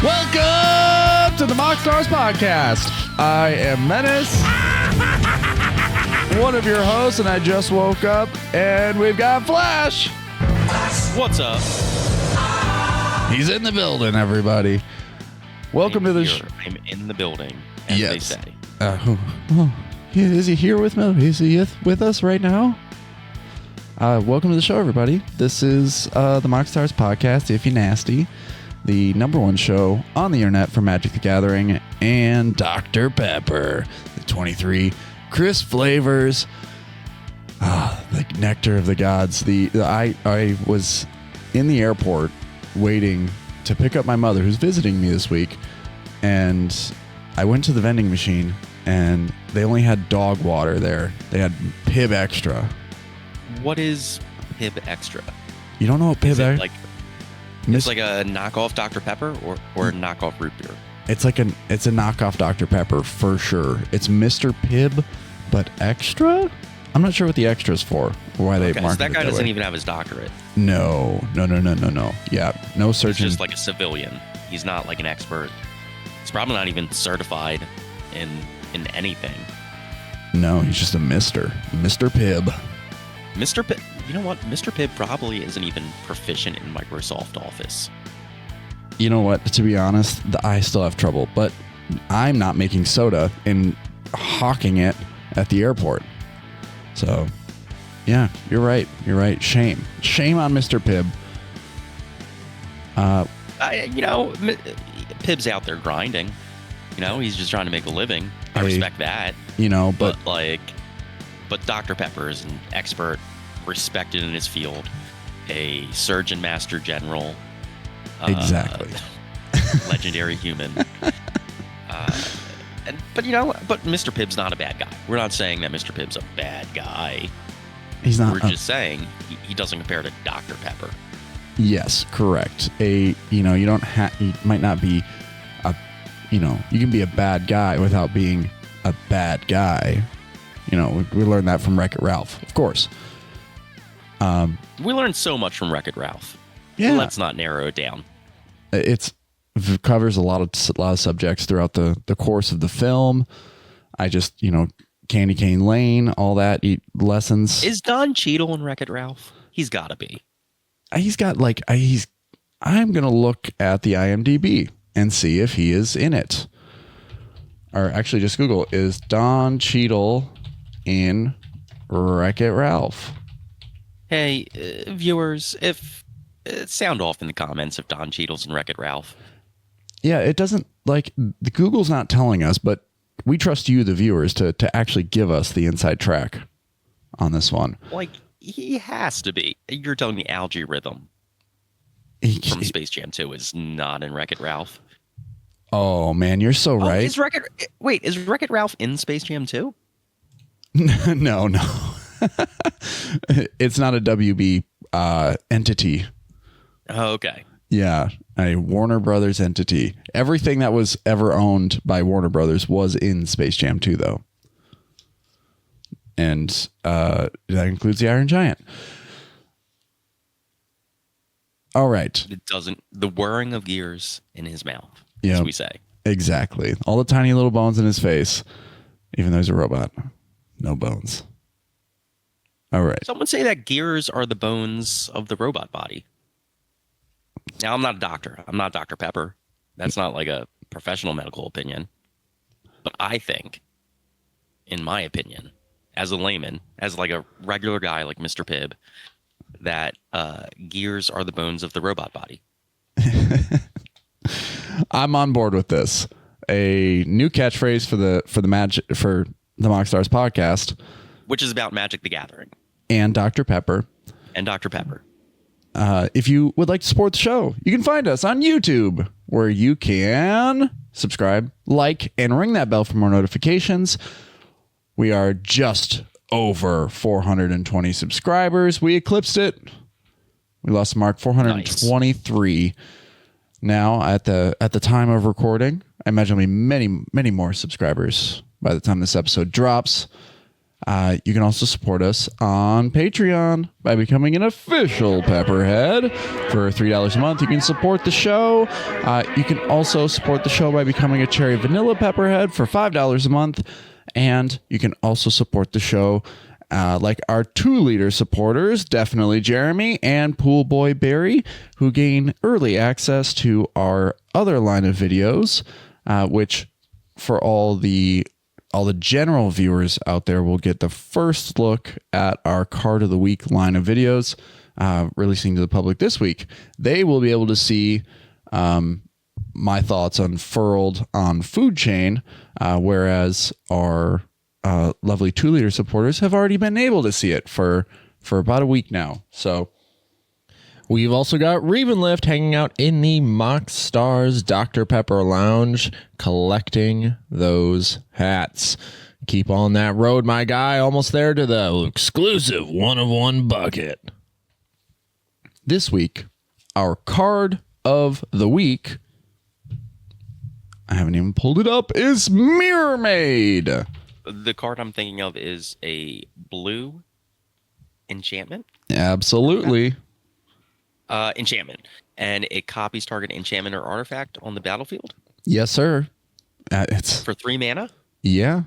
Welcome to the MoxStars podcast. I am Menace, one of your hosts, and I just woke up, and we've got Flash. What's up? He's in the building, everybody. Welcome to the show. I'm in the building, as they say. Is he here with me? Is he with us right now? Welcome to the show, everybody. This is the MoxStars podcast, If You Nasty, the #1 show on the internet for Magic the Gathering and Dr. Pepper, the 23 crisp flavors. The nectar of the gods. I was in the airport waiting to pick up my mother, who's visiting me this week, and I went to the vending machine, and they only had dog water there. They had Pib Extra. What is Pib Extra? You don't know what Pib Extra? It's like a knockoff Dr. Pepper or a knockoff root beer. It's a knockoff Dr. Pepper for sure. It's Mr. Pibb, but extra? I'm not sure what the extra is for, or why they market so that guy it doesn't way. even have his doctorate. No. Yeah, no surgeon. He's just like a civilian. He's not like an expert. He's probably not even certified in anything. No, he's just a Mr. Pibb. Mr. Pibb, you know what? Mr. Pibb probably isn't even proficient in Microsoft Office. You know what? To be honest, I still have trouble, but I'm not making soda and hawking it at the airport. So, yeah, you're right. Shame on Mr. Pibb. Pibb's out there grinding. He's just trying to make a living. I respect that. But Dr. Pepper is an expert, respected in his field, a surgeon master general. Exactly. Legendary human. But Mr. Pibb's not a bad guy. We're not saying that Mr. Pibb's a bad guy. He's not. We're just saying he doesn't compare to Dr. Pepper. Yes, correct. You might not be you can be a bad guy without being a bad guy. We learned that from Wreck-It Ralph, of course. We learned so much from Wreck-It Ralph. Yeah. Let's not narrow it down. It covers a lot of subjects throughout the course of the film. Candy Cane Lane, all that lessons. Is Don Cheadle in Wreck-It Ralph? He's got to be. I'm going to look at the IMDb and see if he is in it. Or actually just Google, is Don Cheadle in Wreck-It Ralph? Hey, viewers, if sound off in the comments if Don Cheadle's in Wreck-It Ralph. Yeah, it doesn't, the Google's not telling us, but we trust you, the viewers, to actually give us the inside track on this one. He has to be. You're telling me Algae Rhythm from Space Jam 2 is not in Wreck-It Ralph? Oh, man, you're so right. Is Wreck-It Ralph in Space Jam 2? No. It's not a WB entity. Oh, okay. Yeah, a Warner Brothers entity. Everything that was ever owned by Warner Brothers was in Space Jam 2, though. And that includes the Iron Giant. All right. It doesn't. The whirring of gears in his mouth, as we say. Exactly. All the tiny little bones in his face, even though he's a robot. No bones. All right. Some would say that gears are the bones of the robot body. Now, I'm not a doctor. I'm not Dr. Pepper. That's not like a professional medical opinion. But I think, in my opinion, as a layman, as like a regular guy like Mr. Pibb, that gears are the bones of the robot body. I'm on board with this. A new catchphrase for the MoxStars podcast, which is about Magic the Gathering and Dr. Pepper. If you would like to support the show, you can find us on YouTube, where you can subscribe, like, and ring that bell for more notifications. We are just over 420 subscribers. We eclipsed it. We lost the mark, 423. Nice. Now, at the time of recording, I imagine there'll be many, many more subscribers by the time this episode drops. You can also support us on Patreon by becoming an official Pepperhead. For $3 a month, you can support the show. You can also support the show by becoming a Cherry Vanilla Pepperhead for $5 a month. And you can also support the show like our 2-liter supporters, definitely Jeremy and Pool Boy Barry, who gain early access to our other line of videos, which for all the general viewers out there will get the first look at our Card of the Week line of videos releasing to the public this week. They will be able to see my thoughts unfurled on Food Chain, whereas our lovely 2-liter supporters have already been able to see it for about a week now. So we've also got Ravenlift hanging out in the MoxStars Dr. Pepper Lounge, collecting those hats. Keep on that road, my guy. Almost there to the exclusive 1-of-1 bucket. This week, our Card of the Week, I haven't even pulled it up, is Mirrormade. The card I'm thinking of is a blue enchantment. Absolutely. Enchantment. And it copies target enchantment or artifact on the battlefield. Yes, sir. It's for 3 mana. Yeah.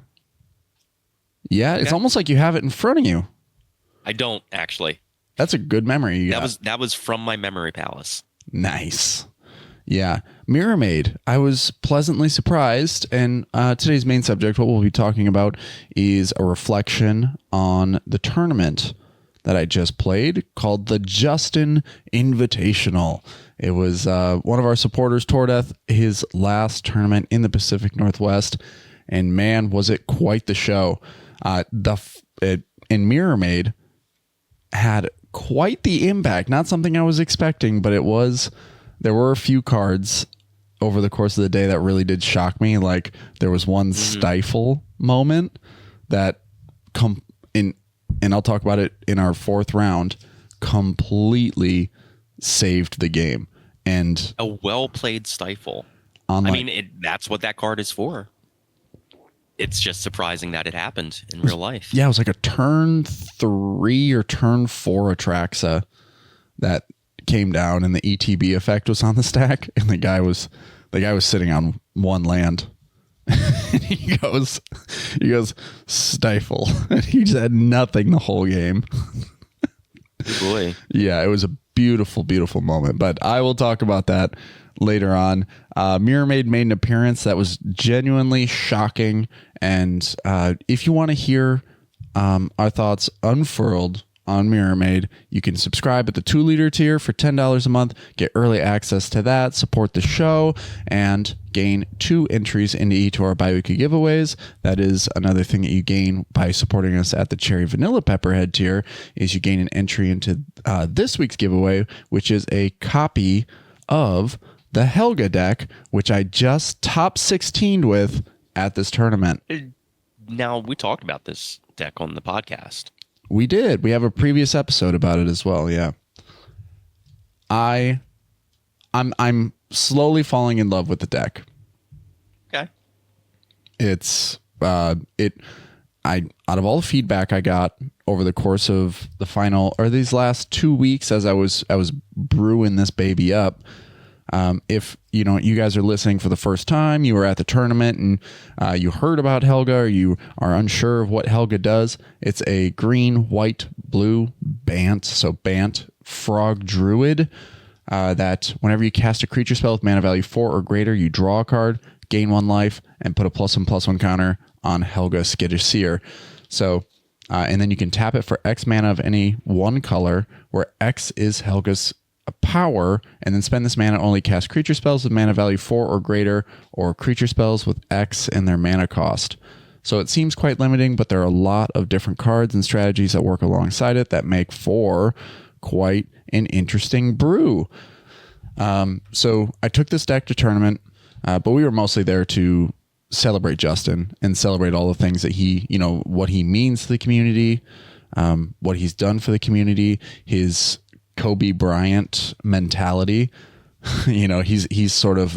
Yeah, it's almost like you have it in front of you. I don't actually. That's a good memory you got. That was from my memory palace. Nice. Yeah. Mirrormade. I was pleasantly surprised. And today's main subject, what we'll be talking about, is a reflection on the tournament that I just played called the Justin Invitational. It was one of our supporters, Tordeth, his last tournament in the Pacific Northwest. And man, was it quite the show. In Mirrormade had quite the impact. Not something I was expecting, but there were a few cards over the course of the day that really did shock me. Like there was one stifle moment that and I'll talk about it in our 4th round, completely saved the game. And a well-played stifle. That's what that card is for. It's just surprising that it happened in real life. Yeah, it was like a turn 3 or turn 4 Atraxa that came down, and the ETB effect was on the stack, and the guy was sitting on 1 land. And he goes stifle, and he just had nothing the whole game. Good boy. Yeah, it was a beautiful, beautiful moment, but I will talk about that later on. Mirrormade made an appearance that was genuinely shocking, and if you want to hear our thoughts unfurled on Mirrormade, you can subscribe at the 2-liter tier for $10 a month, get early access to that, support the show, and gain 2 entries into each of our bi-weekly giveaways. That is another thing that you gain by supporting us at the Cherry Vanilla Pepperhead tier, is you gain an entry into this week's giveaway, which is a copy of the Helga deck, which I just top 16'd with at this tournament. Now, we talked about this deck on the podcast. We did. We have a previous episode about it as well. Yeah. I'm slowly falling in love with the deck. Okay. It's out of all the feedback I got over the course of the final or these last 2 weeks as I was brewing this baby up. If you guys are listening for the first time, you were at the tournament and you heard about Helga, or you are unsure of what Helga does, it's a green, white, blue Bant. So Bant Frog Druid that whenever you cast a creature spell with mana value 4 or greater, you draw a card, gain 1 life, and put a +1/+1 counter on Helga Skittish Seer. So and then you can tap it for X mana of any one color, where X is Helga's power, and then spend this mana to only cast creature spells with mana value 4 or greater, or creature spells with X in their mana cost. So it seems quite limiting, but there are a lot of different cards and strategies that work alongside it that make for quite an interesting brew. So I took this deck to tournament, but we were mostly there to celebrate Justin and celebrate all the things that he, what he means to the community, what he's done for the community, his Kobe Bryant mentality. He's sort of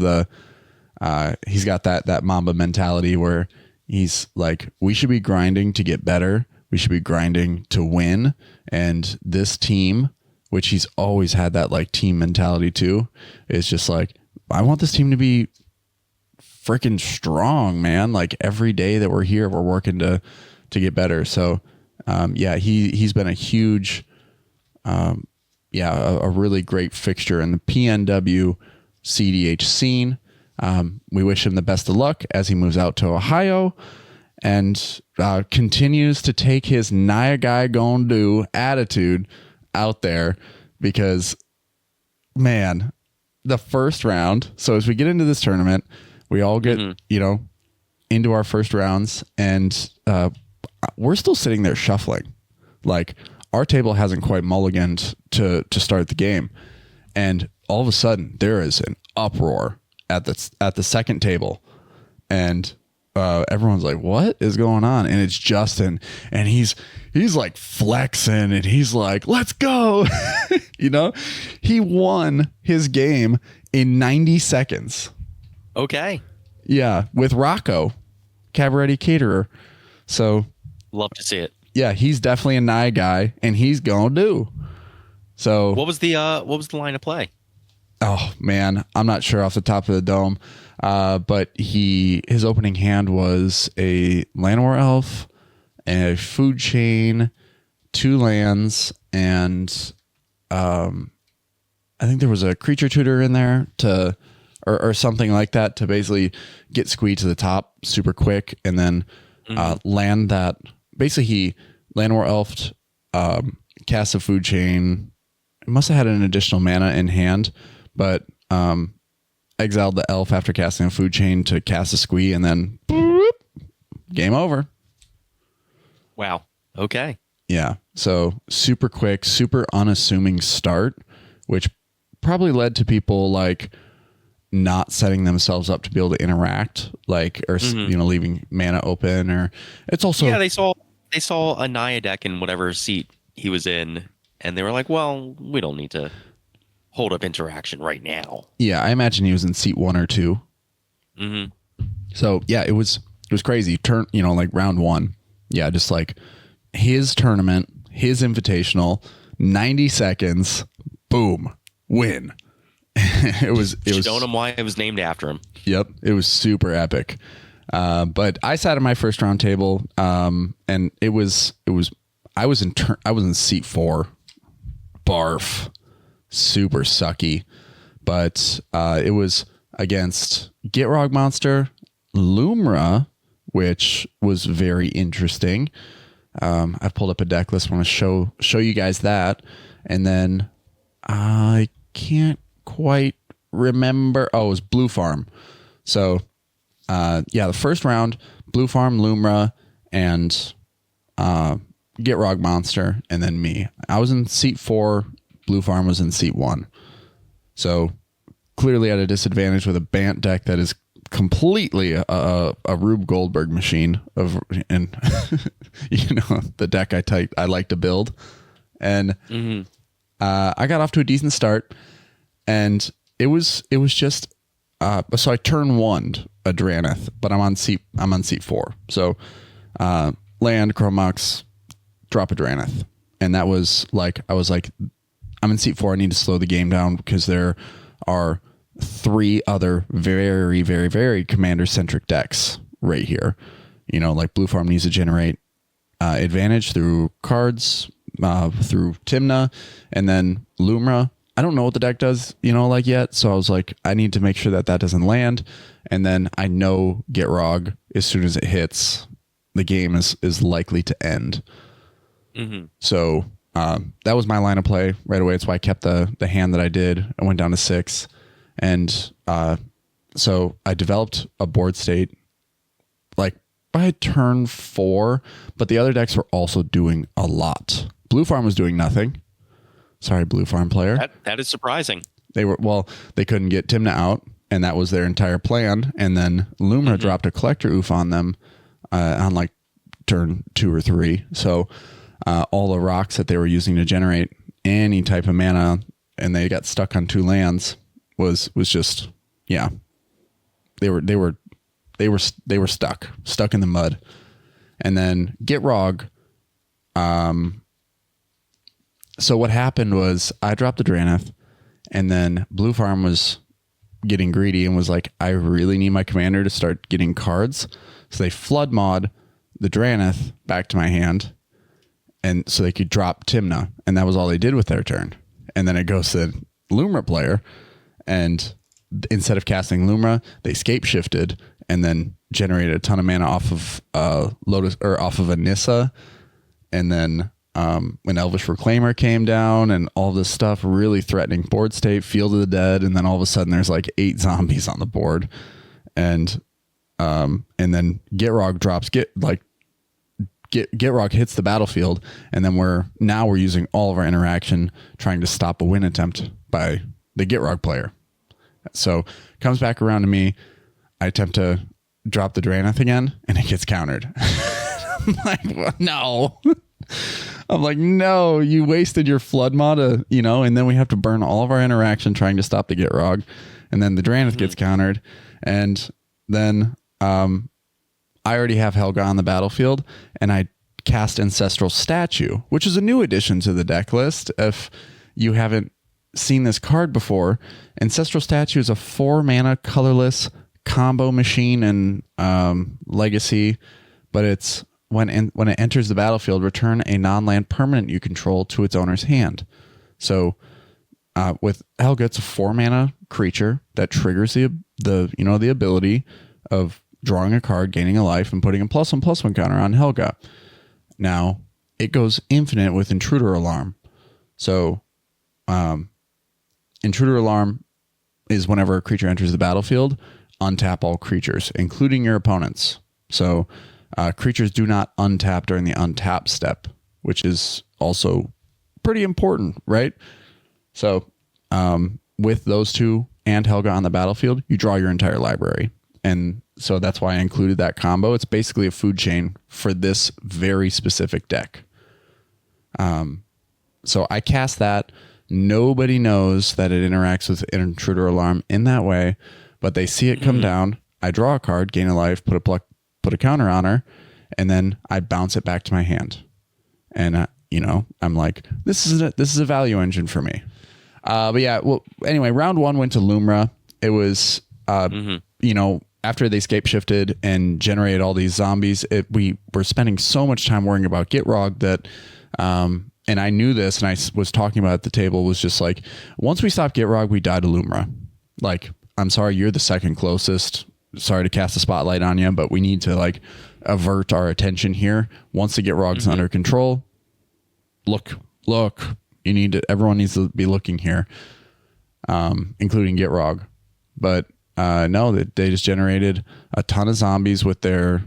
he's got that Mamba mentality where he's like, we should be grinding to get better. We should be grinding to win. And this team, which he's always had that like team mentality too, is just like, I want this team to be freaking strong, man. Like every day that we're here, we're working to get better. So he's been a huge a really great fixture in the PNW cEDH scene. We wish him the best of luck as he moves out to Ohio and continues to take his Nia guy gon' do attitude out there, because man, the first round. So as we get into this tournament, we all get, into our first rounds, and we're still sitting there shuffling. Like our table hasn't quite mulliganed to start the game. And all of a sudden there is an uproar at the second table. And everyone's like, what is going on? And it's Justin, and he's like flexing, and he's like, let's go. He won his game in 90 seconds. Okay. Yeah. With Rocco, Cabaretti Caterer. So love to see it. Yeah, he's definitely a Nia guy, and he's gonna do. So what was the line of play? Oh man, I'm not sure off the top of the dome. But his opening hand was a Llanowar Elf, a food chain, 2 lands, and I think there was a creature tutor in there or something like that to basically get Squee to the top super quick, and then land that. Basically, he Llanowar Elfed, cast a food chain. It must have had an additional mana in hand, but exiled the elf after casting a food chain to cast a Squee, and then boop, game over. Wow. Okay. Yeah. So super quick, super unassuming start, which probably led to people like not setting themselves up to be able to interact, like, or leaving mana open, or it's also they saw a Nia deck in whatever seat he was in, and they were like, well, we don't need to hold up interaction right now. Yeah, I imagine he was in seat 1 or 2. Mm-hmm. So yeah, it was crazy. Like round 1. Yeah, just like his tournament, his invitational, 90 seconds, boom, win. it was showing him why it was named after him. Yep, it was super epic. But I sat at my first round table, and I was in seat 4. Barf. Super sucky. But it was against Gitrog Monster, Luma, which was very interesting. I've pulled up a deck list. I want to show you guys that. And then I can't quite remember. Oh, it was Blue Farm. So the first round, Blue Farm, Luma, and Gitrog Monster, and then me. I was in seat 4. Blue Farm was in seat 1. So clearly at a disadvantage with a Bant deck that is completely a Rube Goldberg machine and the deck I like to build. And I got off to a decent start, and it was just so I turn 1 a Draneth, but I'm on seat 4. So land, Chromox, drop a Draneth. And that was like, I was like, I'm in seat 4. I need to slow the game down because there are 3 other very, very, very commander-centric decks right here. Like Blue Farm needs to generate advantage through cards, through Tymna, and then Luma. I don't know what the deck does, yet. So I was like, I need to make sure that doesn't land. And then I know Gitrog, as soon as it hits, the game is likely to end. Mm-hmm. So that was my line of play right away. That's why I kept the hand that I did. I went down to 6. And so I developed a board state like by turn 4, but the other decks were also doing a lot. Blue Farm was doing nothing. Sorry, Blue Farm player. That is surprising. They couldn't get Tymna out, and that was their entire plan. And then Luma dropped a collector oof on them on like turn 2 or 3. So all the rocks that they were using to generate any type of mana, and they got stuck on 2 lands, was just, yeah, they were stuck in the mud. And then Gitrog So what happened was I dropped the Drannith, and then Blue Farm was getting greedy and was like, I really need my commander to start getting cards. So they flood mod the Drannith back to my hand, and so they could drop Timna, and that was all they did with their turn. And then it goes to Luma player, and instead of casting Luma, they scape shifted and then generated a ton of mana off of Lotus or off of a Nissa, and then when Elvish Reclaimer came down and all this stuff, really threatening board state, Field of the Dead, and then all of a sudden there's like 8 zombies on the board, and then Gitrog drops Gitrog hits the battlefield, and then we're using all of our interaction trying to stop a win attempt by the Gitrog player. So comes back around to me, I attempt to drop the Drannith again, and it gets countered. I'm like, well, no. I'm like, no, you wasted your flood mod, and then we have to burn all of our interaction trying to stop the Gitrog, and then the Drannith gets countered, and then I already have Helga on the battlefield, and I cast Ancestral Statue, which is a new addition to the deck list. If you haven't seen this card before, Ancestral Statue is a 4-mana colorless combo machine in Legacy, but it's when it enters the battlefield, return a non-land permanent you control to its owner's hand. So with Helga, it's a 4-mana creature that triggers the ability of drawing a card, gaining a life, and putting a +1/+1 counter on Helga. Now, it goes infinite with Intruder Alarm. So, Intruder Alarm is whenever a creature enters the battlefield, untap all creatures, including your opponents. So, creatures do not untap during the untap step, which is also pretty important, right? So, with those two and Helga on the battlefield, you draw your entire library. And so that's why I included that combo. It's basically a food chain for this very specific deck. So I cast that. Nobody knows that it interacts with Intruder Alarm in that way, but they see it come down. I draw a card, gain a life, put a counter on her, and then I bounce it back to my hand. And I'm like, this is a value engine for me. But yeah, well, anyway, round 1 went to Luma. It was, after they scape shifted and generated all these zombies, we were spending so much time worrying about Gitrog that, and I knew this, and I was talking about it at the table, was just like, once we stop Gitrog, we die to Luma. Like, I'm sorry, you're the second closest. Sorry to cast a spotlight on you, but we need to avert our attention here. Once the Gitrog's under control, look, everyone needs to be looking here, including Gitrog. But no, they just generated a ton of zombies with their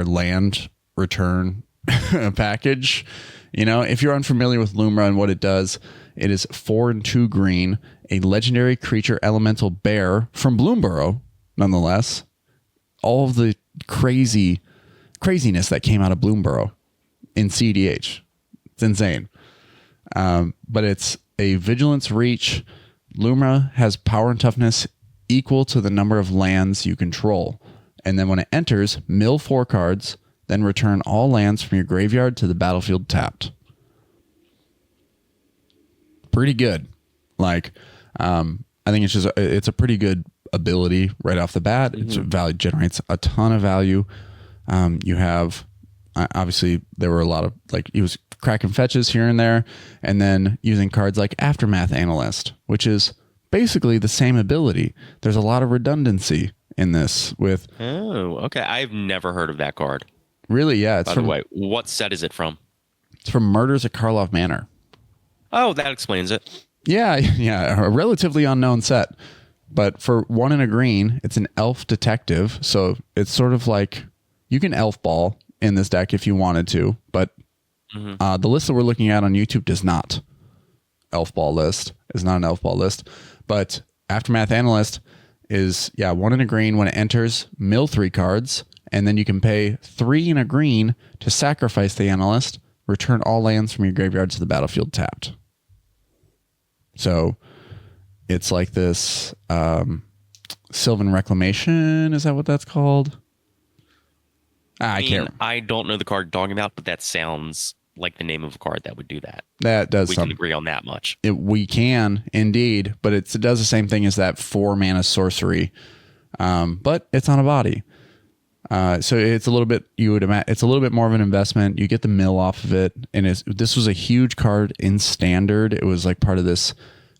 land return package. If you're unfamiliar with Luma and what it does, it is 4 and 2 green, a legendary creature elemental bear from Bloomburrow, nonetheless. All of the craziness that came out of Bloomburrow in cEDH. It's insane. But it's a vigilance reach. Luma has power and toughness equal to the number of lands you control. And then when it enters, mill 4 cards, then return all lands from your graveyard to the battlefield tapped. Pretty good. I think it's a pretty good ability right off the bat. It's generates a ton of value. You have, obviously there were a lot of, he was cracking fetches here and there, and then using cards like Aftermath Analyst, which is basically the same ability. There's a lot of redundancy in this with... Oh, okay. I've never heard of that card. Really? Yeah. By the way, what set is it from? It's from Murders at Karlov Manor. Oh, that explains it. Yeah, a relatively unknown set. But for 1 and a green, it's an elf detective. So it's sort of like you can elf ball in this deck if you wanted to, but the list that we're looking at on YouTube does not. Elf ball list is not an elf ball list. But Aftermath Analyst is 1 and a green. When it enters, mill 3 cards, and then you can pay 3 and a green to sacrifice the Analyst, return all lands from your graveyard to the battlefield tapped. So it's like this Sylvan Reclamation. Is that what that's called? I mean, I don't know the card you're talking about, but that sounds like the name of a card that would do that. That does. We can agree on that much. We can indeed, but it does the same thing as that 4 mana sorcery, but it's on a body. So it's a little bit, it's a little bit more of an investment. You get the mill off of it, and this was a huge card in standard. It was like part of this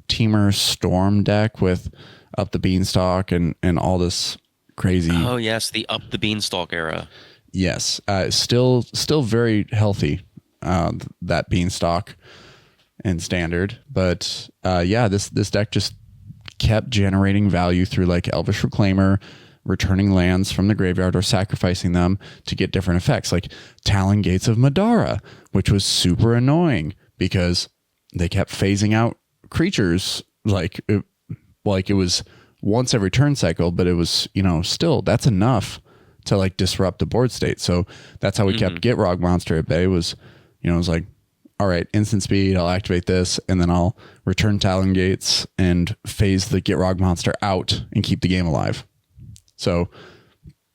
Teamer Storm deck with Up the Beanstalk and all this crazy. Oh yes, the Up the Beanstalk era. Yes, still very healthy. That Beanstalk in standard, but this deck just kept generating value through like Elvish Reclaimer, returning lands from the graveyard or sacrificing them to get different effects, like Talon Gates of Madara, which was super annoying because they kept phasing out creatures like it was once every turn cycle, but it was, still that's enough to like disrupt the board state. So that's how we kept Gitrog Monster at bay was, it was like, all right, instant speed, I'll activate this, and then I'll return Talon Gates and phase the Gitrog Monster out and keep the game alive. So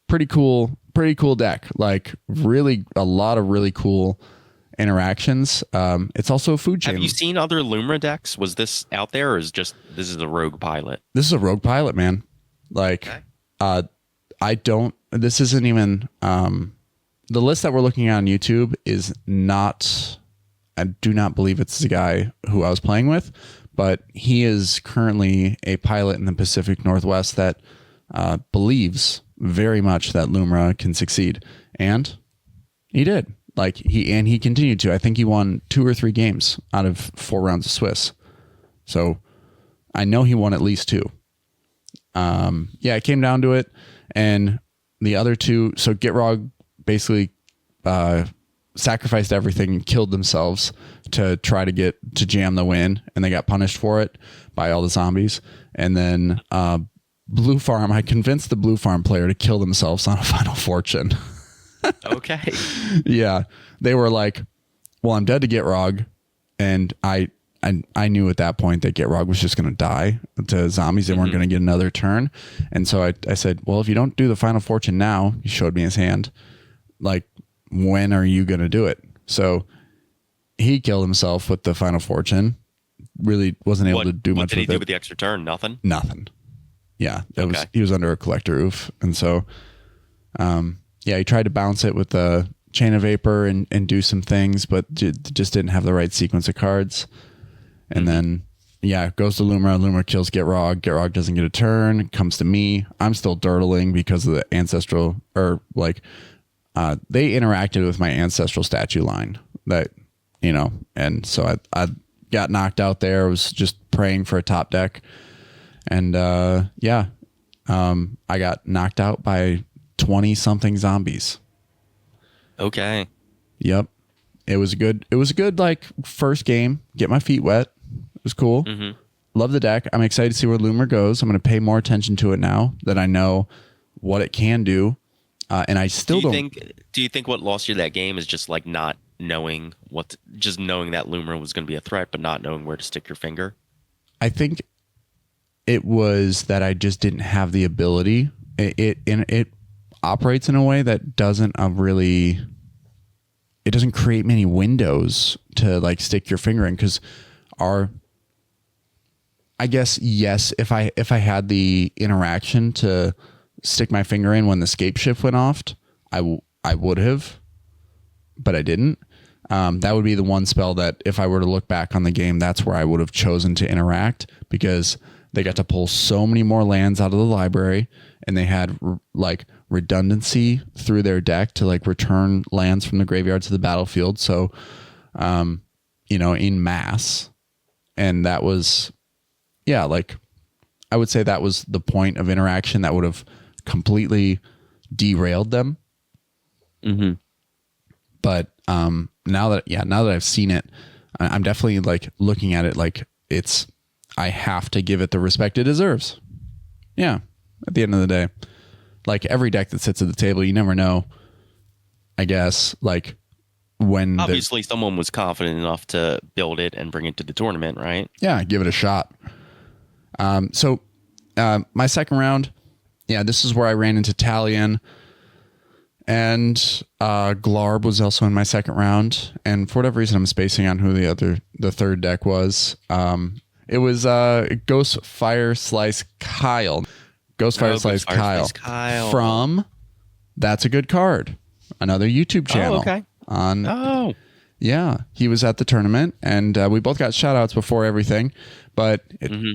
pretty cool deck. Like really a lot of really cool interactions. It's also a food chain. Have you seen other Luma decks? Was this out there, or is this is a rogue pilot? This is a rogue pilot, man. Like, okay. This isn't even, the list that we're looking at on YouTube is not, I do not believe it's the guy who I was playing with, but he is currently a pilot in the Pacific Northwest that believes very much that Luma can succeed. And he did. Like he continued to. I think he won 2 or 3 games out of 4 rounds of Swiss. So I know he won at least 2. It came down to it. And the other 2, so Gitrog basically sacrificed everything and killed themselves to try to jam the win, and they got punished for it by all the zombies. And then Blue Farm, I convinced the Blue Farm player to kill themselves on a Final Fortune. Okay. Yeah. They were like, well, I'm dead to Gitrog, and I knew at that point that Gitrog was just going to die to zombies. They weren't going to get another turn. And so I said, well, if you don't do the Final Fortune now, he showed me his hand, like, when are you going to do it? So he killed himself with the Final Fortune. Really wasn't able to do much with it. What did he do with the extra turn? Nothing? Yeah. He was under a collector roof. And so, he tried to bounce it with the Chain of Vapor and do some things, but just didn't have the right sequence of cards. And then, goes to Luma. Luma kills Gitrog. Gitrog doesn't get a turn. Comes to me. I'm still dirtling because of the ancestral, they interacted with my ancestral statue line that, and so I got knocked out there. I was just praying for a top deck. And, I got knocked out by 20 something zombies. Okay. Yep. It was a good like first game. Get my feet wet. It was cool. Love the deck. I'm excited to see where Luma goes. I'm going to pay more attention to it now that I know what it can do. And I still don't. Do you think what lost you that game is just like not knowing just knowing that Luma was going to be a threat, but not knowing where to stick your finger? I think it was that I just didn't have the ability. It operates in a way that doesn't it doesn't create many windows to like stick your finger in, because I guess, yes, if I had the interaction to stick my finger in when the scape shift went off, I would have, but I didn't. That would be the one spell that if I were to look back on the game, that's where I would have chosen to interact, because they got to pull so many more lands out of the library, and they had like redundancy through their deck to like return lands from the graveyard to the battlefield. So, in mass. And that was, I would say that was the point of interaction that would have completely derailed them. But now that I've seen it, I'm definitely like looking at it like I have to give it the respect it deserves. Yeah. At the end of the day, like every deck that sits at the table, you never know, I guess, like when obviously someone was confident enough to build it and bring it to the tournament, right? Yeah. Give it a shot. So my second round, this is where I ran into Talion, and Glarb was also in my second round. And for whatever reason, I'm spacing on who the third deck was. It was Ghost Fire Slice Kyle. Kyle from That's a Good Card, another YouTube channel. Oh, okay. Yeah, he was at the tournament, and we both got shout outs before everything. But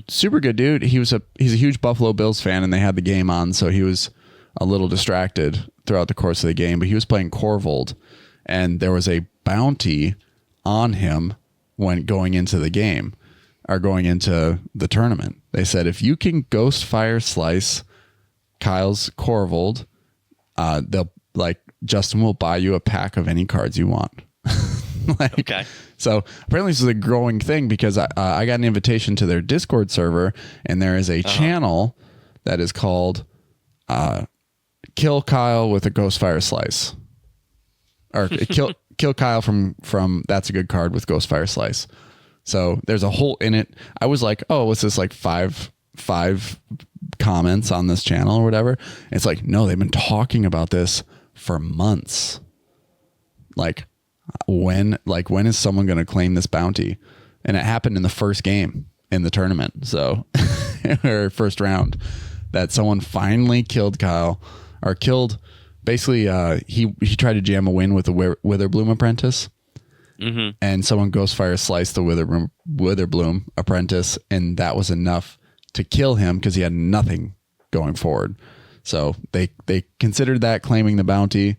super good dude. He's a huge Buffalo Bills fan, and they had the game on, so he was a little distracted throughout the course of the game. But he was playing Corvold, and there was a bounty on him when going into the game or going into the tournament. They said if you can Ghost Fire Slice Kyle's Corvold, Justin will buy you a pack of any cards you want. Okay. So apparently this is a growing thing because I got an invitation to their Discord server, and there is a channel that is called Kill Kyle with a Ghost Fire Slice, or kill Kyle from That's a Good Card with Ghost Fire Slice. So there's a whole in it. I was like, oh, what's this, like five comments on this channel or whatever? It's like, no, they've been talking about this for months. Like when is someone going to claim this bounty? And it happened in the first game in the tournament. So or first round that someone finally killed Kyle, or killed basically he tried to jam a win with the Witherbloom Apprentice. And someone Ghost Fire sliced the Witherbloom Apprentice, and that was enough to kill him because he had nothing going forward. So they considered that claiming the bounty,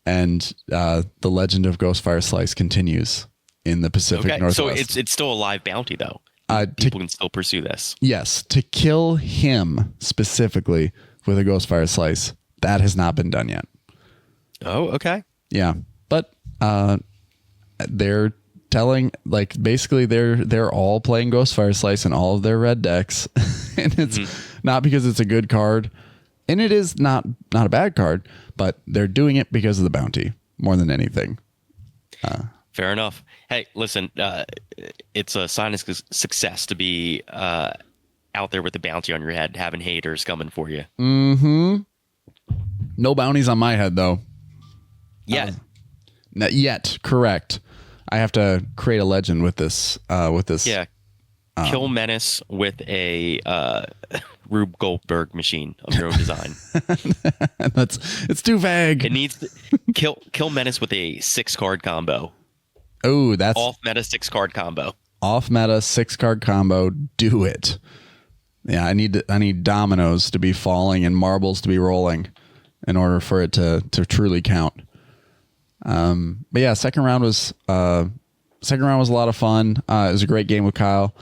and the legend of Ghost Fire Slice continues in the Pacific Northwest. So it's still a live bounty though. People can still pursue this. Yes, to kill him specifically with a Ghost Fire Slice, that has not been done yet. Oh, okay. Yeah, but they're telling, like, basically they're all playing Ghost Fire Slice in all of their red decks, and it's not because it's a good card, and it is not a bad card, but they're doing it because of the bounty more than anything. Fair enough. Hey, listen, it's a sign of success to be out there with the bounty on your head, having haters coming for you. No bounties on my head though. Yet. Not yet. Correct. I have to create a legend with this. Yeah. Kill Menace with a Rube Goldberg machine of your own design. It's too vague. It needs to kill Menace with a 6-card combo. Oh, that's off meta 6-card combo. Off meta 6-card combo. Do it. Yeah, I need dominoes to be falling and marbles to be rolling in order for it to truly count. But yeah, second round was a lot of fun. It was a great game with Kyle,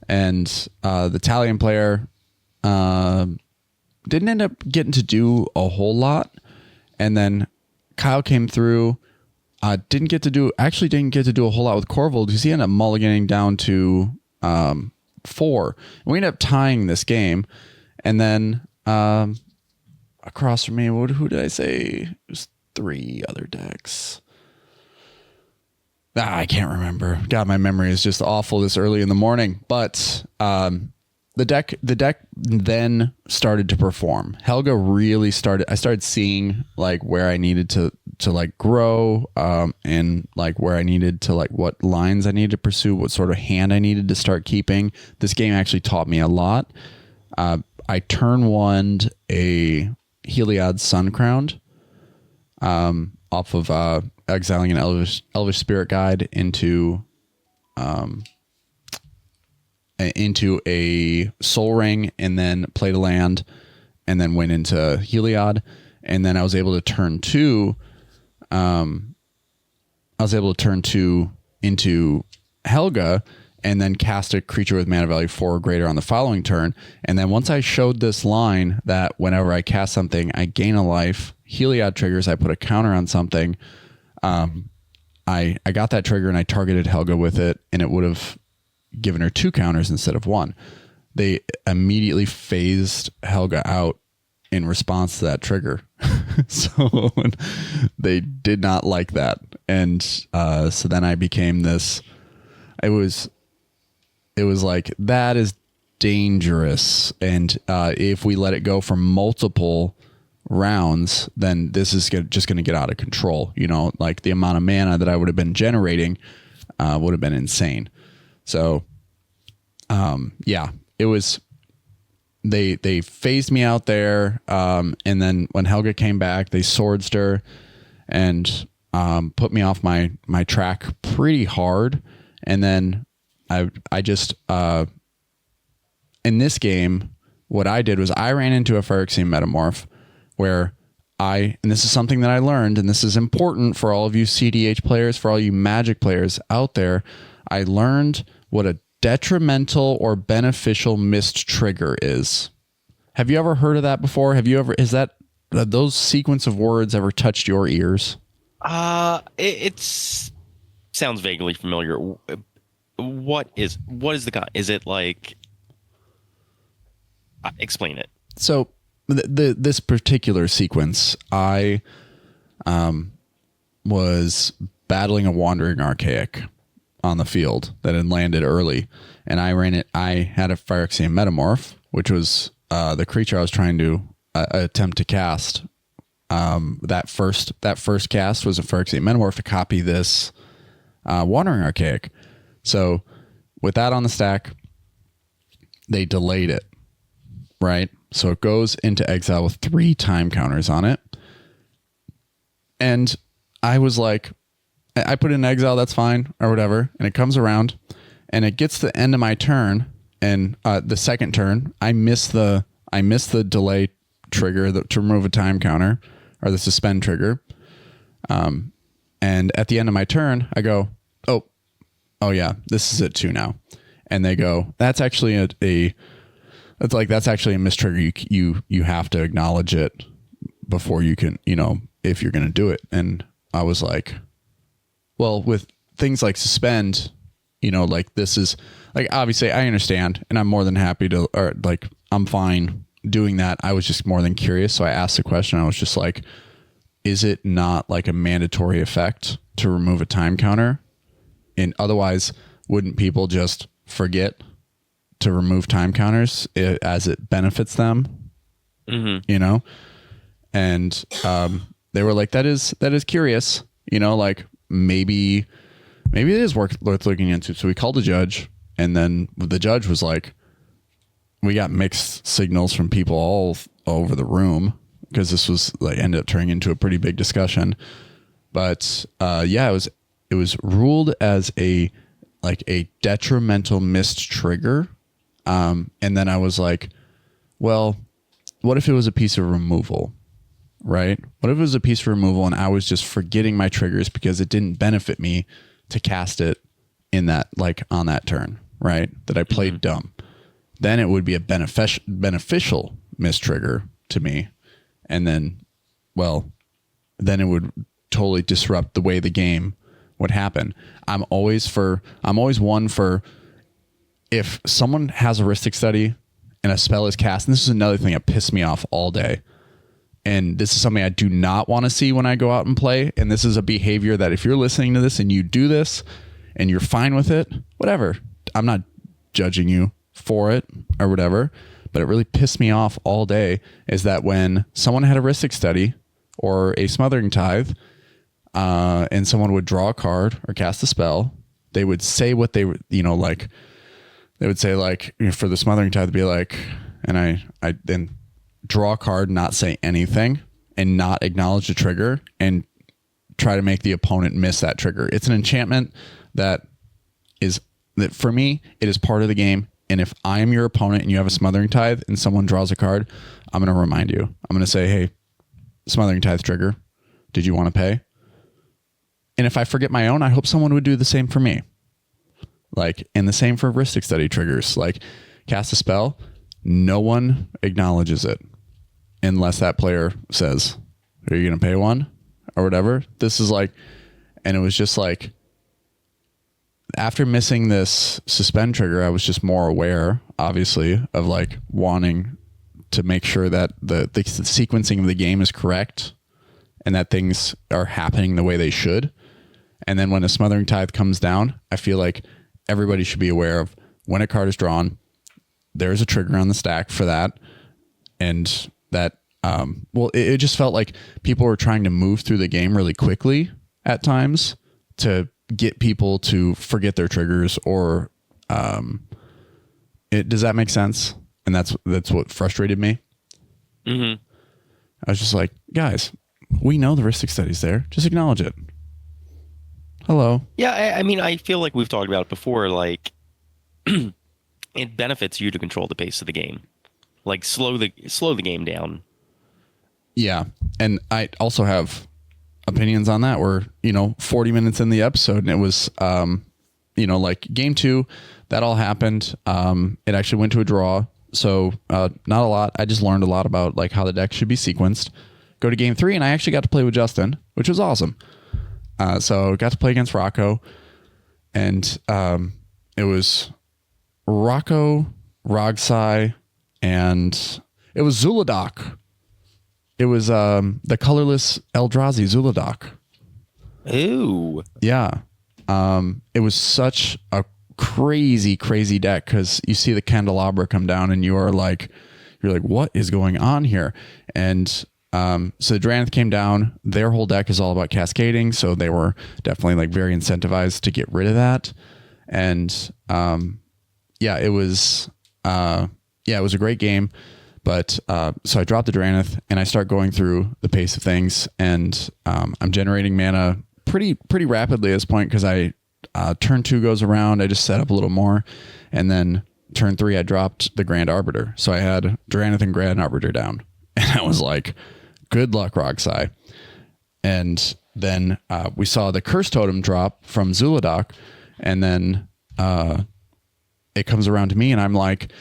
and the Italian player didn't end up getting to do a whole lot, and then Kyle came through. Didn't get to do a whole lot with Corvold because he ended up mulliganing down to 4. And we ended up tying this game, and then across from me, who did I say? It was 3 other decks. I can't remember. God, my memory is just awful this early in the morning. But the deck then started to perform. Helga really started. I started seeing like where I needed to like grow, and like where I needed to, like, what lines I needed to pursue, what sort of hand I needed to start keeping. This game actually taught me a lot. I turn one a Heliod Sun Crowned off of exiling an Elvish Spirit Guide into a Soul Ring, and then played a land, and then went into Heliod, and then I was able to turn 2. Into Helga, and then cast a creature with mana value 4 or greater on the following turn. And then once I showed this line that whenever I cast something, I gain a life, Heliod triggers, I put a counter on something. I got that trigger and I targeted Helga with it, and it would have given her 2 counters instead of 1. They immediately phased Helga out in response to that trigger. So they did not like that. And so then I became this. It was like, that is dangerous. And if we let it go for multiple rounds, then this is just going to get out of control. You know, like the amount of mana that I would have been generating would have been insane. So, yeah, it was. They phased me out there, and then when Helga came back, they swordsed her and put me off my track pretty hard. And then I just in this game, what I did was I ran into a Phyrexian Metamorph where and this is something that I learned, and this is important for all of you cEDH players, for all you Magic players out there. I learned what a detrimental or beneficial missed trigger is. Have you ever heard of that before? Is that those sequence of words ever touched your ears? It sounds vaguely familiar. What is the is it like? Explain it. So this particular sequence, I was battling a Wandering Archaic on the field that had landed early, and I had a Phyrexian Metamorph, which was the creature I was trying to attempt to cast. That first cast was a Phyrexian Metamorph to copy this Wandering Archaic. So with that on the stack, they delayed it, right? So it goes into exile with 3 time counters on it. And I was like, I put it in exile, that's fine, or whatever. And it comes around and it gets to the end of my turn. And the second turn, I miss the delay trigger to remove a time counter, or the suspend trigger. And at the end of my turn, I go, oh yeah, this is it too now. And they go, that's actually that's actually a mistrigger. You have to acknowledge it before you can, if you're going to do it. And I was like, well, with things like suspend, like this is like, obviously I understand, and I'm more than happy to, or like, I'm fine doing that. I was just more than curious. So I asked the question. I was just like, is it not like a mandatory effect to remove a time counter? And otherwise, wouldn't people just forget to remove time counters as it benefits them? Mm-hmm. And they were like, that is curious, like maybe it is worth looking into. So we called the judge, and then the judge was like, we got mixed signals from people all over the room, because this was like ended up turning into a pretty big discussion. But yeah, it was ruled as a detrimental missed trigger. And then I was like, well, what if it was a piece of removal, right? What if it was a piece of removal and I was just forgetting my triggers because it didn't benefit me to cast it in that, like on that turn, right? That I played dumb. Then it would be a beneficial mistrigger to me. And then, well, then it would totally disrupt the way the game would happen. I'm always one for, if someone has a heuristic study and a spell is cast, and this is another thing that pissed me off all day, and this is something I do not want to see when I go out and play, and this is a behavior that if you're listening to this and you do this and you're fine with it, whatever, I'm not judging you for it or whatever, but it really pissed me off all day, is that when someone had a heuristic study or a Smothering Tithe, and someone would draw a card or cast a spell, they would say what they were, like, they would say, like, for the Smothering Tithe, be like, and I then draw a card, not say anything, and not acknowledge the trigger, and try to make the opponent miss that trigger. It's an enchantment that for me, it is part of the game. And if I am your opponent and you have a Smothering Tithe and someone draws a card, I'm going to remind you. I'm going to say, hey, Smothering Tithe trigger, did you want to pay? And if I forget my own, I hope someone would do the same for me. Like, and the same for heuristic study triggers. Like, cast a spell, no one acknowledges it unless that player says, are you going to pay one? Or whatever. This is like, and it was just like, after missing this suspend trigger, I was just more aware, obviously, of like wanting to make sure that the sequencing of the game is correct and that things are happening the way they should. And then when a Smothering Tithe comes down, I feel like everybody should be aware of when a card is drawn, there's a trigger on the stack for that. And that well, it just felt like people were trying to move through the game really quickly at times to get people to forget their triggers or does that make sense? And that's what frustrated me. Mm-hmm. I was just like, guys, we know the heuristic study's there. Just acknowledge it. Hello. Yeah, I mean, I feel like we've talked about it before. Like, it benefits you to control the pace of the game. Like, slow the game down. Yeah, and I also have opinions on that. We're 40 minutes in the episode, and it was like game 2, that all happened. It actually went to a draw, so not a lot. I just learned a lot about like how the deck should be sequenced. Go to game 3, and I actually got to play with Justin, which was awesome. So got to play against Rocco, and it was Rocco, Rogsai, and it was Zuladoc. It was the colorless Eldrazi Zuladoc. Ooh. Yeah. It was such a crazy deck because you see the candelabra come down and you're like, what is going on here? And so the Drannith came down. Their whole deck is all about cascading, so they were definitely like very incentivized to get rid of that. And it was a great game. But so I dropped the Drannith and I start going through the pace of things, and I'm generating mana pretty rapidly at this point because I turn 2 goes around, I just set up a little more, and then turn 3 I dropped the Grand Arbiter. So I had Drannith and Grand Arbiter down, and I was like, good luck, Rogsai. And then we saw the Curse Totem drop from Zuladoc, and then it comes around to me, and I'm like,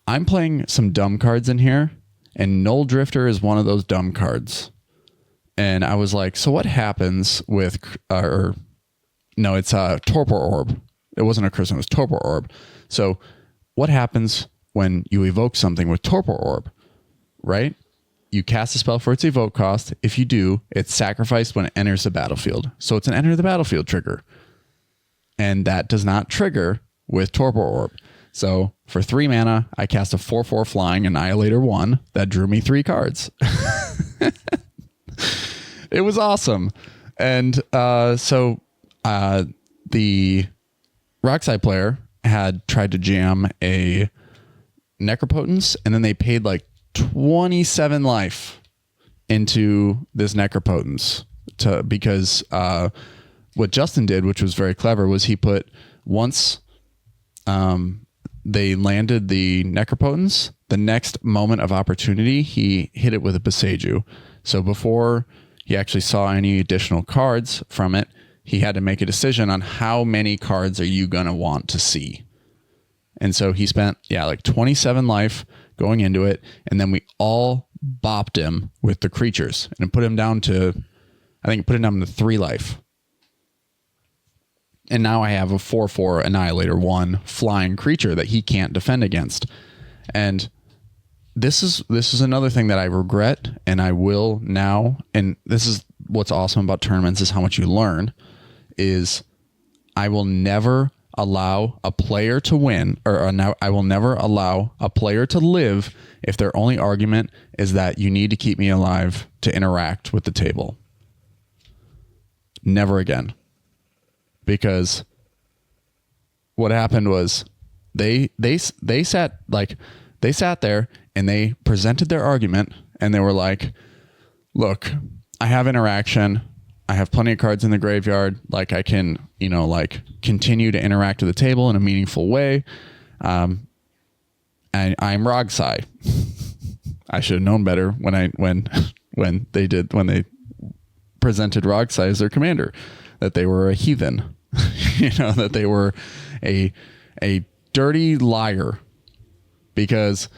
I'm playing some dumb cards in here, and Null Drifter is one of those dumb cards. And I was like, so what happens with, it's a Torpor Orb. It wasn't a Curse, it was Torpor Orb. So what happens when you evoke something with Torpor Orb, right? You cast a spell for its evoke cost. If you do, it's sacrificed when it enters the battlefield. So it's an enter the battlefield trigger. And that does not trigger with Torpor Orb. So for 3 mana, I cast a 4/4 flying Annihilator 1 that drew me 3 cards. It was awesome. And so the Rockside player had tried to jam a Necropotence, and then they paid like 27 life into this Necropotence because what Justin did, which was very clever, was he put once they landed the Necropotence, the next moment of opportunity, he hit it with a Boseiju. So before he actually saw any additional cards from it, he had to make a decision on how many cards are you going to want to see. And so he spent, like 27 life going into it, and then we all bopped him with the creatures, and it put him down to, I think it put him down to 3 life. And now I have a 4/4 Annihilator 1 flying creature that he can't defend against. And this is another thing that I regret, and I will now, and this is what's awesome about tournaments is how much you learn, is I will never allow a player to win, I will never allow a player to live if their only argument is that you need to keep me alive to interact with the table. Never again. Because what happened was they sat there and they presented their argument, and they were like, look, I have interaction. I have plenty of cards in the graveyard. Like I can, continue to interact with the table in a meaningful way. And I'm Rogsai. I should have known better when they presented Rogsai as their commander, that they were a heathen. That they were a dirty liar, because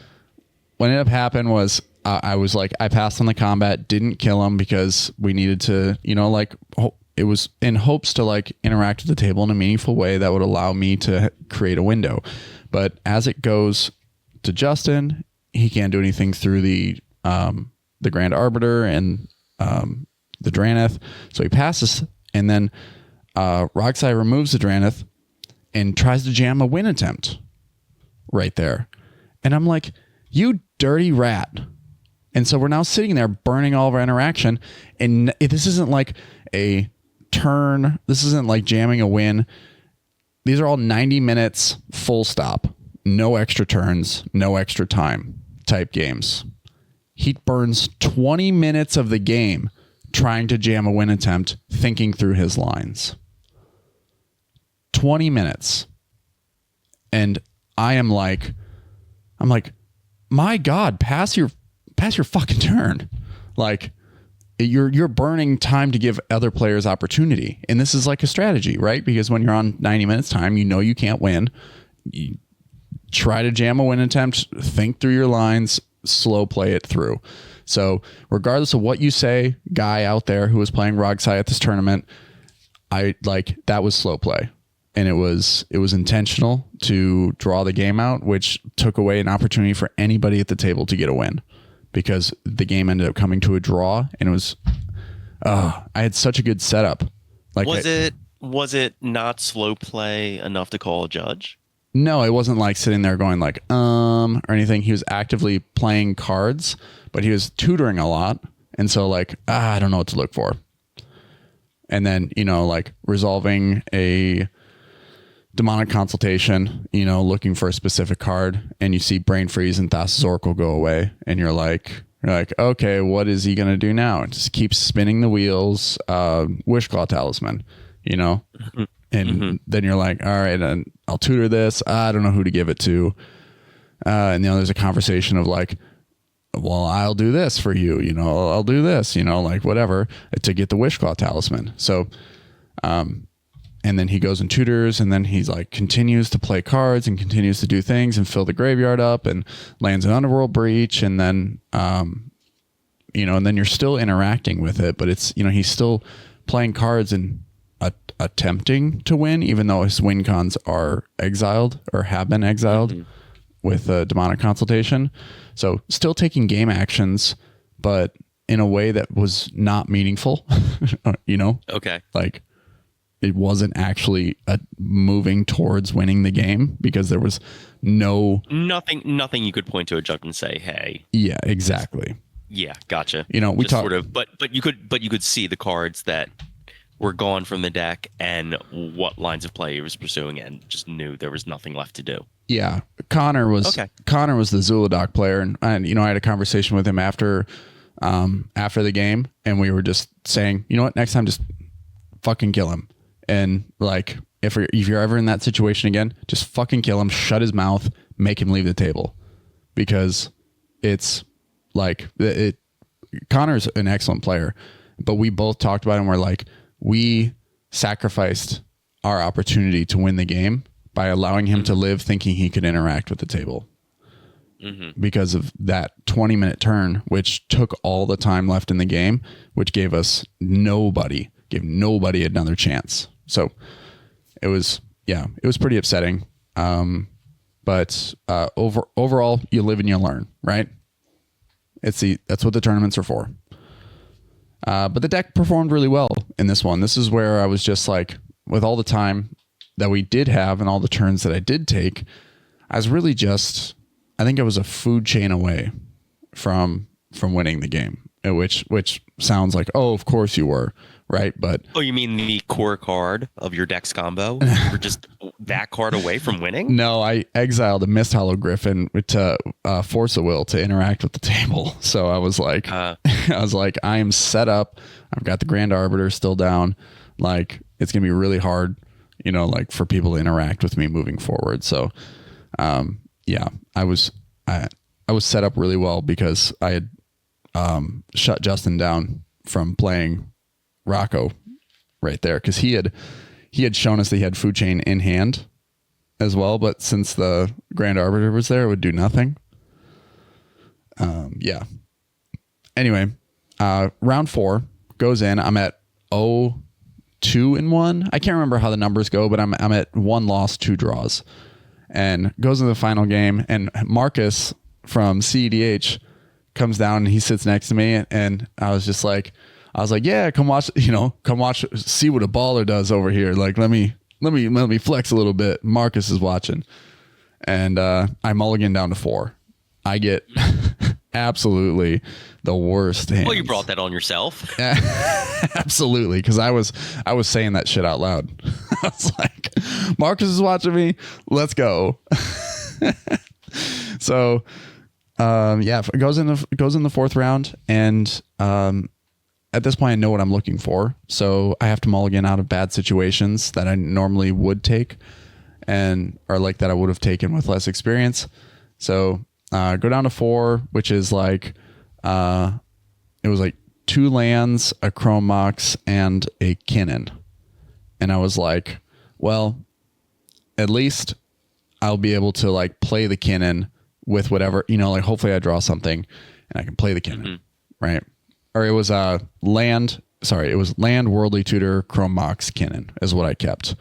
what ended up happening was I was like, I passed on the combat, didn't kill him because we needed to, it was in hopes to like interact with the table in a meaningful way that would allow me to create a window. But as it goes to Justin, he can't do anything through the Grand Arbiter and the Drannith, so he passes, and then Rogsai removes the Drannith and tries to jam a win attempt right there. And I'm like, you dirty rat. And so we're now sitting there burning all of our interaction. And this isn't like a turn. This isn't like jamming a win. These are all 90 minutes full stop. No extra turns, no extra time type games. He burns 20 minutes of the game trying to jam a win attempt, thinking through his lines. 20 minutes. And I'm like, my God, pass your fucking turn. Like, you're burning time to give other players opportunity. And this is like a strategy, right? Because when you're on 90 minutes time, you know you can't win. You try to jam a win attempt, think through your lines, slow play it through. So regardless of what you say, guy out there who was playing Rogsai at this tournament, that was slow play. And it was intentional to draw the game out, which took away an opportunity for anybody at the table to get a win, because the game ended up coming to a draw, and it was I had such a good setup. Like, was it not slow play enough to call a judge? No, it wasn't like sitting there going like or anything. He was actively playing cards, but he was tutoring a lot, and so like I don't know what to look for. And then, like resolving a demonic consultation, looking for a specific card, and you see Brain Freeze and Thassa's Oracle go away, and you're like, okay, what is he gonna do now? It just keeps spinning the wheels. Wishclaw Talisman, and then you're like, all right, and I'll tutor this. I don't know who to give it to, and there's a conversation of like, well, I'll do this for you, I'll do this, like whatever to get the Wishclaw Talisman. So, and then he goes and tutors, and then he's like continues to play cards and continues to do things and fill the graveyard up and lands an Underworld Breach. And then, and then you're still interacting with it, but it's, he's still playing cards and attempting to win, even though his win cons are exiled or have been exiled with a demonic consultation. So still taking game actions, but in a way that was not meaningful, Okay. Like, it wasn't actually moving towards winning the game because there was nothing you could point to a judge and say, hey. Yeah, exactly. Yeah, gotcha. We talked sort of, but you could see the cards that were gone from the deck and what lines of play he was pursuing, and just knew there was nothing left to do. Yeah, Connor was the Zuladoc player, and I had a conversation with him after the game, and we were just saying, you know what, next time just fucking kill him. And like, if you're ever in that situation again, just fucking kill him, shut his mouth, make him leave the table, because it's like Connor's an excellent player, but we both talked about it and we're like, we sacrificed our opportunity to win the game by allowing him to live thinking he could interact with the table because of that 20-minute turn, which took all the time left in the game, which gave nobody another chance. So it was pretty upsetting. But overall, you live and you learn, right? That's what the tournaments are for. But the deck performed really well in this one. This is where I was just like, with all the time that we did have and all the turns that I did take, I was really I think I was a food chain away from winning the game, which sounds like, oh, of course you were, right? But you mean the core card of your deck's combo? You were just that card away from winning? No, I exiled a Mist Hollow Griffin to force a will to interact with the table. So I was like, I am set up. I've got the Grand Arbiter still down. Like, it's gonna be really hard, like for people to interact with me moving forward. So, I was set up really well because I had shut Justin down from playing Rocco right there, because he had shown us that he had food chain in hand as well, but since the Grand Arbiter was there, it would do nothing. Anyway, round 4 goes in. I'm at 0-2-1. I can't remember how the numbers go, but I'm at 1 loss, 2 draws, and goes into the final game. And Marcus from cEDH comes down and he sits next to me, and I was like, yeah, come watch, see what a baller does over here. Like, let me flex a little bit. Marcus is watching, and I mulligan down to 4. I get absolutely the worst hands. Well, you brought that on yourself. Absolutely, because I was saying that shit out loud. I was like, Marcus is watching me. Let's go. So, it goes in the fourth round, and at this point, I know what I'm looking for. So I have to mulligan out of bad situations that I normally would take, or like that I would have taken with less experience. So go down to 4, which is like it was like 2 lands, a Chrome Mox, and a Kinnan. And I was like, well, at least I'll be able to like play the Kinnan with whatever, like hopefully I draw something and I can play the Kinnan, right? Or it was land, Worldly Tutor, Chrome Mox, Kinnan is what I kept.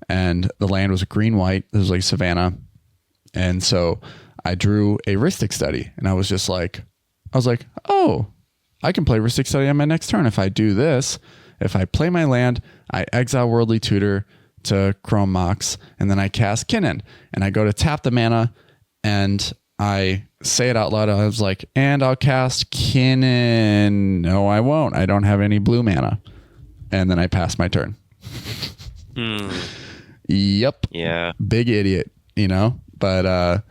And the land was green-white. It was like Savannah. And so I drew a Rhystic Study, and I was like, oh, I can play Rhystic Study on my next turn. If I do this, if I play my land, I exile Worldly Tutor to Chrome Mox, and then I cast Kinnan, and I go to tap the mana, and I say it out loud. I was like, and I'll cast Kinnan. No, I won't. I don't have any blue mana. And then I pass my turn. Yep. Yeah. Big idiot, But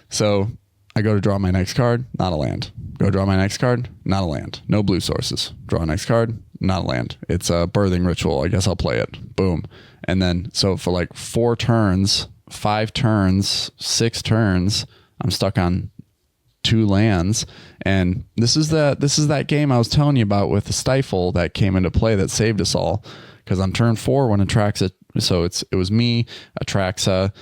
so I go to draw my next card, not a land. Go draw my next card, not a land. No blue sources. Draw next card, not a land. It's a Birthing Ritual. I guess I'll play it. Boom. And then so for like 4 turns, 5 turns, 6 turns, I'm stuck on 2 lands. And this is that game I was telling you about with the Stifle that came into play that saved us all. Because on turn 4 when Atraxa, so it was me, Atraxa,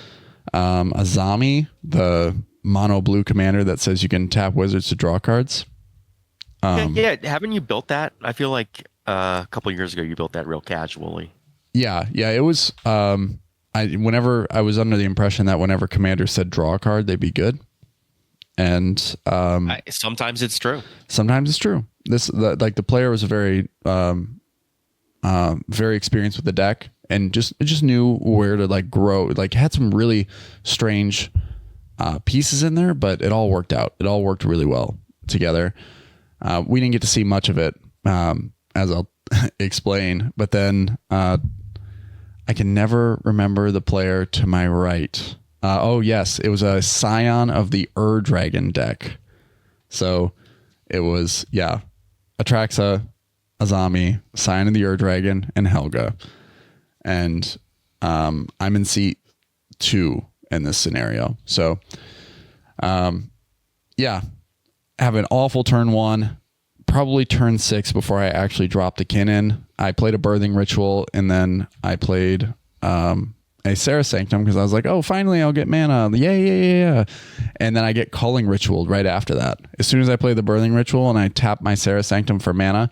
Azami, the mono blue commander that says you can tap wizards to draw cards. Yeah, haven't you built that? I feel like a couple of years ago you built that real casually. Yeah, it was. Whenever I was under the impression that whenever commanders said draw a card, they'd be good. And sometimes it's true. Sometimes it's true. The player was very experienced with the deck and just knew where to like grow. Like had some really strange pieces in there, but it all worked out. It all worked really well together. We didn't get to see much of it, as I'll explain. But then I can never remember the player to my right. Yes, it was a Scion of the Dragon deck. So it was, Atraxa, Azami, Scion of the Dragon, and Helga. And I'm in seat 2 in this scenario. So, have an awful turn 1, probably turn 6 before I actually dropped the Kinnan. I played a Birthing Ritual, and then I played a Serra Sanctum because I was like, oh, finally I'll get mana. Yeah. And then I get Culling Ritual right after that. As soon as I play the Birthing Ritual and I tap my Serra Sanctum for mana,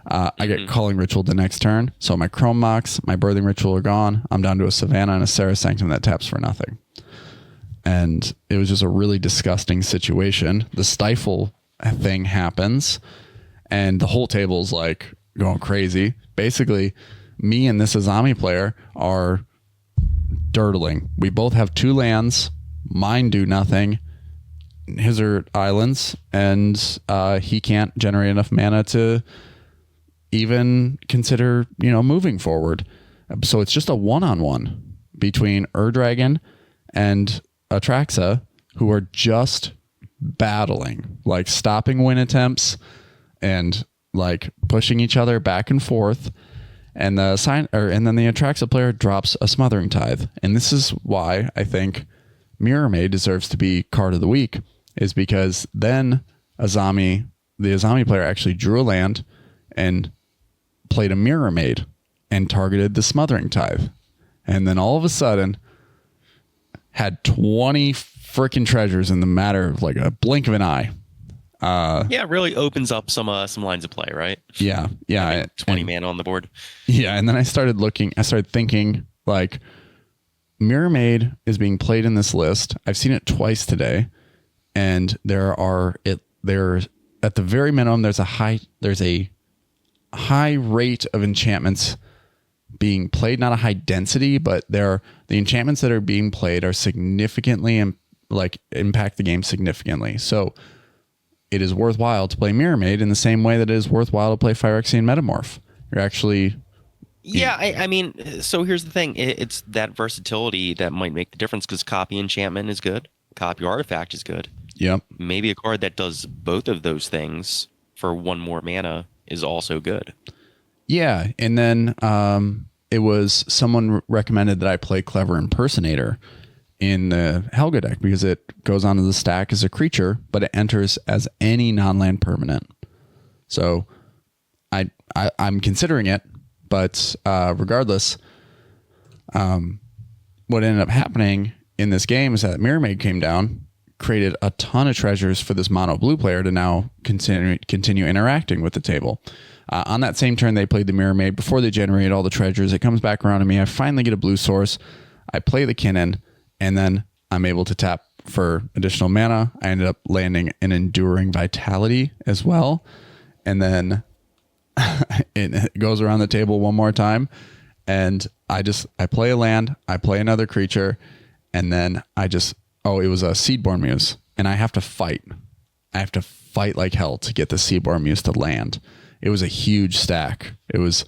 I get Culling Ritual the next turn. So my Chrome Mox, my Birthing Ritual are gone. I'm down to a Savannah and a Serra Sanctum that taps for nothing. And it was just a really disgusting situation. The Stifle thing happens, and the whole table's like going crazy. Basically, me and this Azami player are dirtling. We both have 2 lands. Mine do nothing. His are islands, and he can't generate enough mana to even consider, moving forward. So it's just a 1-on-1 between Dragon and Atraxa, who are just battling, like stopping win attempts and like pushing each other back and forth. And then the Atraxa player drops a Smothering Tithe. And this is why I think Mirrormade deserves to be card of the week, is because then the Azami player actually drew a land and played a Mirrormade and targeted the Smothering Tithe. And then all of a sudden had 20 freaking treasures in the matter of like a blink of an eye. It really opens up some lines of play, right? Yeah. 20 mana on the board. Yeah, and then I started thinking like Mirrormade is being played in this list. I've seen it twice today, and there's at the very minimum there's a high rate of enchantments being played, not a high density, but the enchantments that are being played are significantly impact the game significantly. So it is worthwhile to play Mirrormade in the same way that it is worthwhile to play Phyrexian Metamorph. You're actually... Yeah, I mean, so here's the thing. It's that versatility that might make the difference, because copy enchantment is good. Copy artifact is good. Yep. Maybe a card that does both of those things for 1 more mana is also good. Yeah, and then it was someone recommended that I play Clever Impersonator in the Helga deck because it goes onto the stack as a creature, but it enters as any non-land permanent. So I'm considering it, but regardless, what ended up happening in this game is that Mirrormade came down, created a ton of treasures for this mono blue player to now continue interacting with the table. On that same turn, they played the Mirrormade. Before they generate all the treasures, it comes back around to me. I finally get a blue source. I play the Kinnan, and then I'm able to tap for additional mana. I ended up landing an Enduring Vitality as well. And then it goes around the table one more time. And I play a land, I play another creature, and then it was a Seedborn Muse. And I have to fight. I have to fight like hell to get the Seedborn Muse to land. It was a huge stack. It was,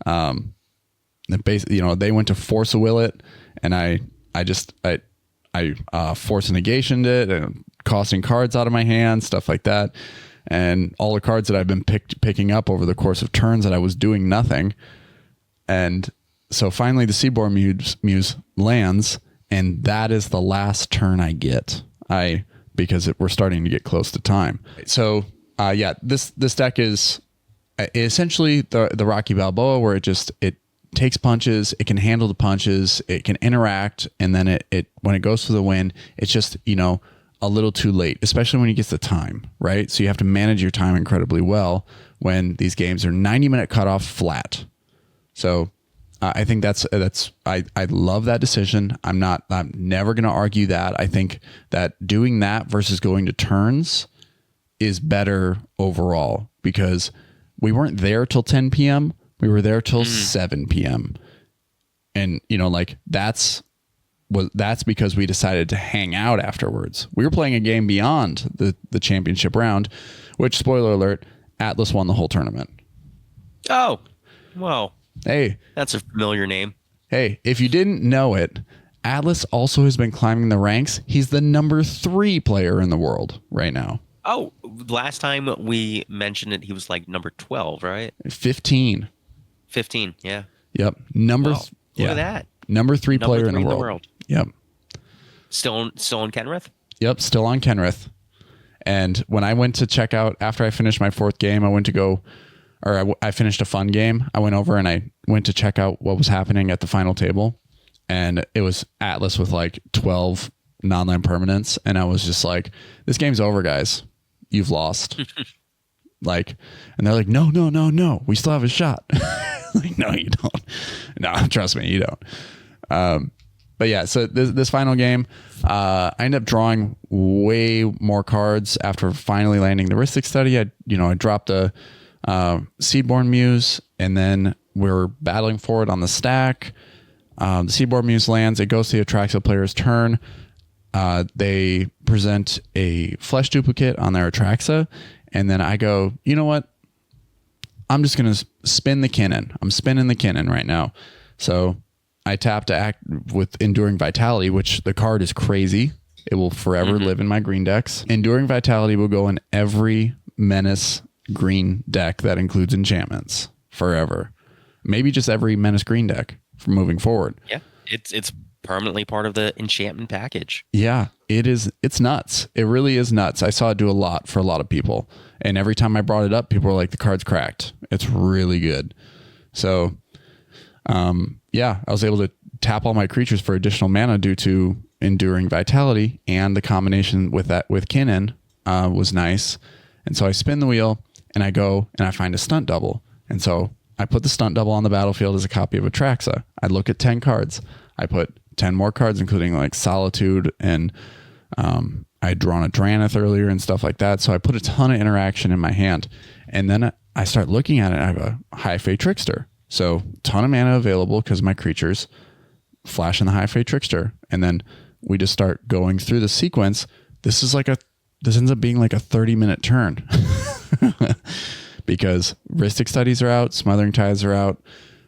they went to Force a Will It, and I Force Negationed it, and costing cards out of my hand, stuff like that. And all the cards that I've been picking up over the course of turns that I was doing nothing. And so finally the Seedborn Muse lands, and that is the last turn I get. Because we're starting to get close to time. So this deck is essentially the Rocky Balboa, where it takes punches, it can handle the punches, it can interact, and then it when it goes for the win, it's just, a little too late, especially when you get the time, right? So you have to manage your time incredibly well when these games are 90-minute cutoff flat. So I think I love that decision. I'm never going to argue that. I think that doing that versus going to turns is better overall, because we weren't there till 10 p.m. We were there till 7 p.m. And, that's because we decided to hang out afterwards. We were playing a game beyond the championship round, which, spoiler alert, Atlas won the whole tournament. Oh, well. Hey. That's a familiar name. Hey, if you didn't know it, Atlas also has been climbing the ranks. He's the number 3 player in the world right now. Oh, last time we mentioned it, he was like number 12, right? 15. 15, yeah. Yep. Look at that. Number 3 player in the world. Yep. Still on Kenrith? Yep, still on Kenrith. And when I went to check out, after I finished my 4th game, I finished a fun game. I went over and I went to check out what was happening at the final table. And it was Atlas with like 12 non-land permanents. And I was just like, this game's over, guys. You've lost. And they're like, no. We still have a shot. Like, no, you don't. No, trust me, you don't. But yeah, so this final game, I ended up drawing way more cards after finally landing the Rhystic Study. I dropped a Seedborn Muse, and then we're battling for it on the stack. The Seedborn Muse lands. It goes to the Atraxa player's turn. They present a flesh duplicate on their Atraxa, and then I go, you know what? I'm just going to spin the Kinnan. I'm spinning the Kinnan right now. So I tap to act with Enduring Vitality, which the card is crazy. It will forever live in my green decks. Enduring Vitality will go in every Menace green deck that includes enchantments forever. Maybe just every Menace green deck from moving forward. Yeah, it's permanently part of the enchantment package. Yeah, it is. It's nuts. It really is nuts. I saw it do a lot for a lot of people. And every time I brought it up, people were like, the card's cracked. It's really good. So, I was able to tap all my creatures for additional mana due to Enduring Vitality, and the combination with Kinnan was nice. And so I spin the wheel and I go and I find a stunt double. And so I put the stunt double on the battlefield as a copy of Atraxa. I look at 10 cards. I put 10 more cards, including like Solitude, and I had drawn a Drannith earlier and stuff like that. So I put a ton of interaction in my hand. And then I start looking at it. I have a High Fate Trickster. So ton of mana available because my creatures flash in the High Fate Trickster. And then we just start going through the sequence. This is like this ends up being like a 30-minute turn because Rhystic Studies are out, Smothering Tithes are out.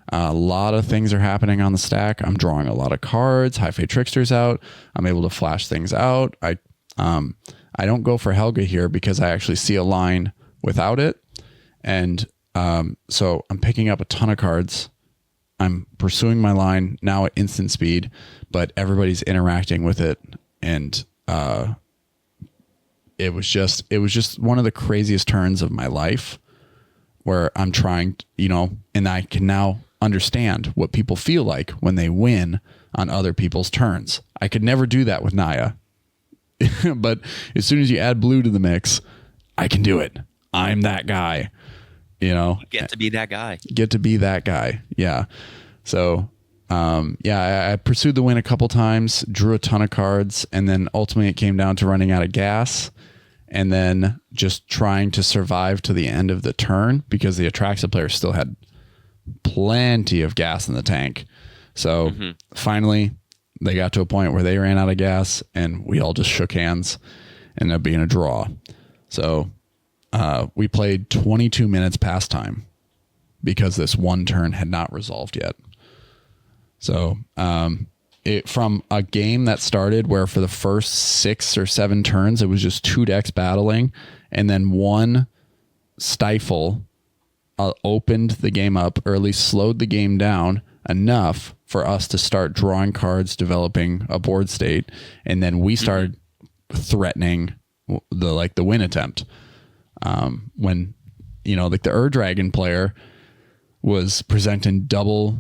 A lot of things are happening on the stack. I'm drawing a lot of cards. High Fate Trickster's out. I'm able to flash things out. I don't go for Helga here because I actually see a line without it. And so I'm picking up a ton of cards. I'm pursuing my line now at instant speed, but everybody's interacting with it. And it was just one of the craziest turns of my life where I'm trying, and I can now understand what people feel like when they win on other people's turns. I could never do that with Naya. But as soon as you add blue to the mix, I can do it. I'm that guy. You get to be that guy. Get to be that guy. Yeah. So, I pursued the win a couple times, drew a ton of cards, and then ultimately it came down to running out of gas and then just trying to survive to the end of the turn because the Atraxa player still had plenty of gas in the tank. So finally they got to a point where they ran out of gas and we all just shook hands. Ended up being a draw. So we played 22 minutes past time because this one turn had not resolved yet. So from a game that started where for the first 6 or 7 turns, it was just 2 decks battling and then one stifle opened the game up, or at least slowed the game down enough for us to start drawing cards, developing a board state, and then we started threatening the win attempt. When the Dragon player was presenting double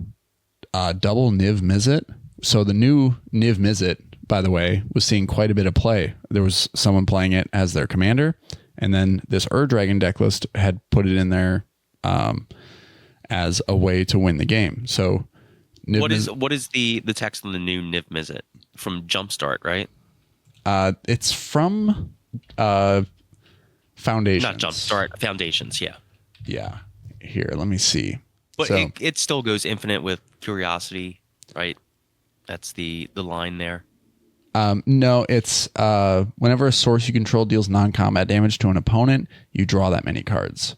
Niv Mizzet. So the new Niv Mizzet, by the way, was seeing quite a bit of play. There was someone playing it as their commander, and then this Dragon deck list had put it in there as a way to win the game. So what is the text on the new Niv Mizzet from Jumpstart, right? It's from Foundations. Not Jumpstart, Foundations, yeah. Yeah. Here, let me see. But it still goes infinite with curiosity, right? That's the line there. No, it's whenever a source you control deals non-combat damage to an opponent, you draw that many cards.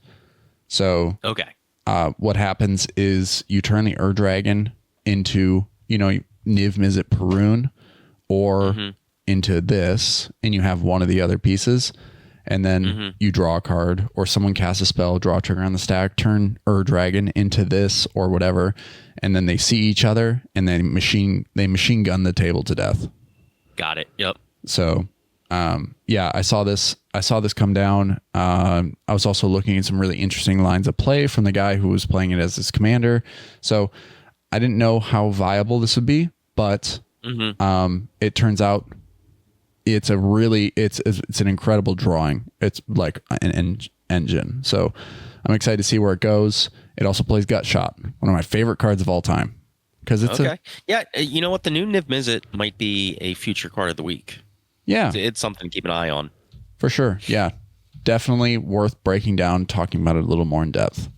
So okay. What happens is you turn the Dragon into, Niv Mizzet Perun or into this, and you have one of the other pieces, and then you draw a card, or someone casts a spell, draw a trigger on the stack, turn Dragon into this or whatever, and then they see each other and they machine gun the table to death. Got it. Yep. So I saw this come down. I was also looking at some really interesting lines of play from the guy who was playing it as his commander. So I didn't know how viable this would be, but it turns out it's an incredible drawing. It's like an engine. So I'm excited to see where it goes. It also plays Gut Shot, one of my favorite cards of all time. Because it's you know what? The new Niv Mizzet might be a future card of the week. Yeah. It's something to keep an eye on. For sure. Yeah. Definitely worth breaking down, talking about it a little more in depth.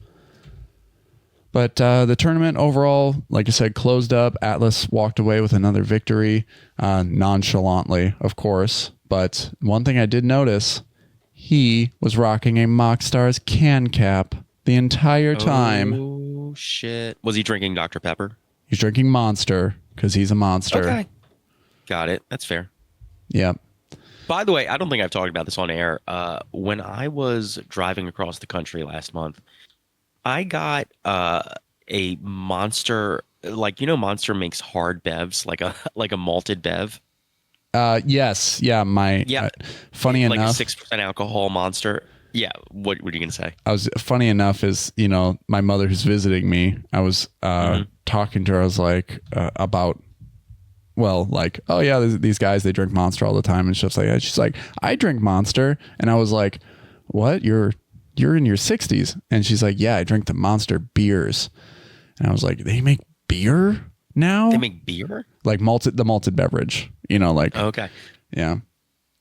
But the tournament overall, like I said, closed up. Atlas walked away with another victory, nonchalantly, of course. But one thing I did notice, he was rocking a MoxStars can cap the entire time. Oh, shit. Was he drinking Dr. Pepper? He's drinking Monster because he's a monster. Okay. Got it. That's fair. Yep. By the way, I don't think I've talked about this on air. When I was driving across the country last month, I got a Monster, Monster makes hard bevs, like a malted bev. Yes. Yeah. Funny like enough, a 6% alcohol Monster. Yeah. What are you gonna say? Funny enough is, my mother who's visiting me, I was talking to her. I was like about, oh yeah, these guys, they drink Monster all the time and stuff like that. She's like, I drink Monster, and I was like, what? You're in your 60s? And she's like, yeah, I drink the Monster beers. And I was like, they make beer now? They make beer? Like the malted beverage, Okay. Yeah.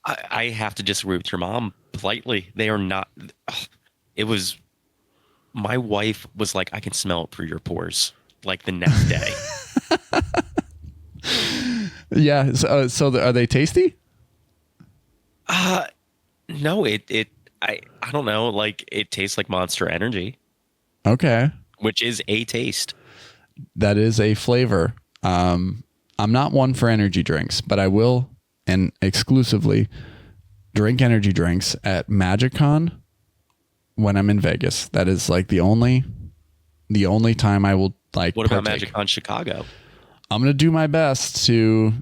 I have to disagree with your mom politely. They are not. It was. My wife was like, I can smell it through your pores. Like the next day. Yeah. So are they tasty? No, I don't know. Like it tastes like Monster Energy, Okay. which is a taste. That is a flavor. I'm not one for energy drinks, but I will and exclusively drink energy drinks at MagicCon when I'm in Vegas. That is like the only time I will like. What about partake. Magic on Chicago? I'm gonna do my best to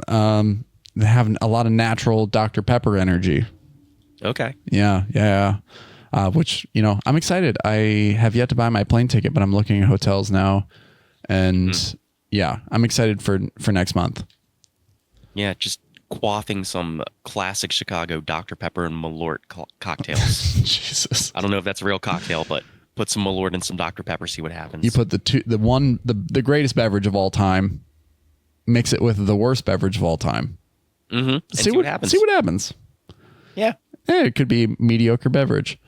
have a lot of natural Dr. Pepper energy. Okay. Yeah. Which, I'm excited. I have yet to buy my plane ticket, but I'm looking at hotels now, and yeah, I'm excited for next month. Yeah, just quaffing some classic Chicago Dr. Pepper and Malort cocktails. Jesus. I don't know if that's a real cocktail, but put some Malort and some Dr. Pepper, see what happens. You put the greatest beverage of all time, mix it with the worst beverage of all time. And see what happens. See what happens. Yeah. Yeah, it could be a mediocre beverage.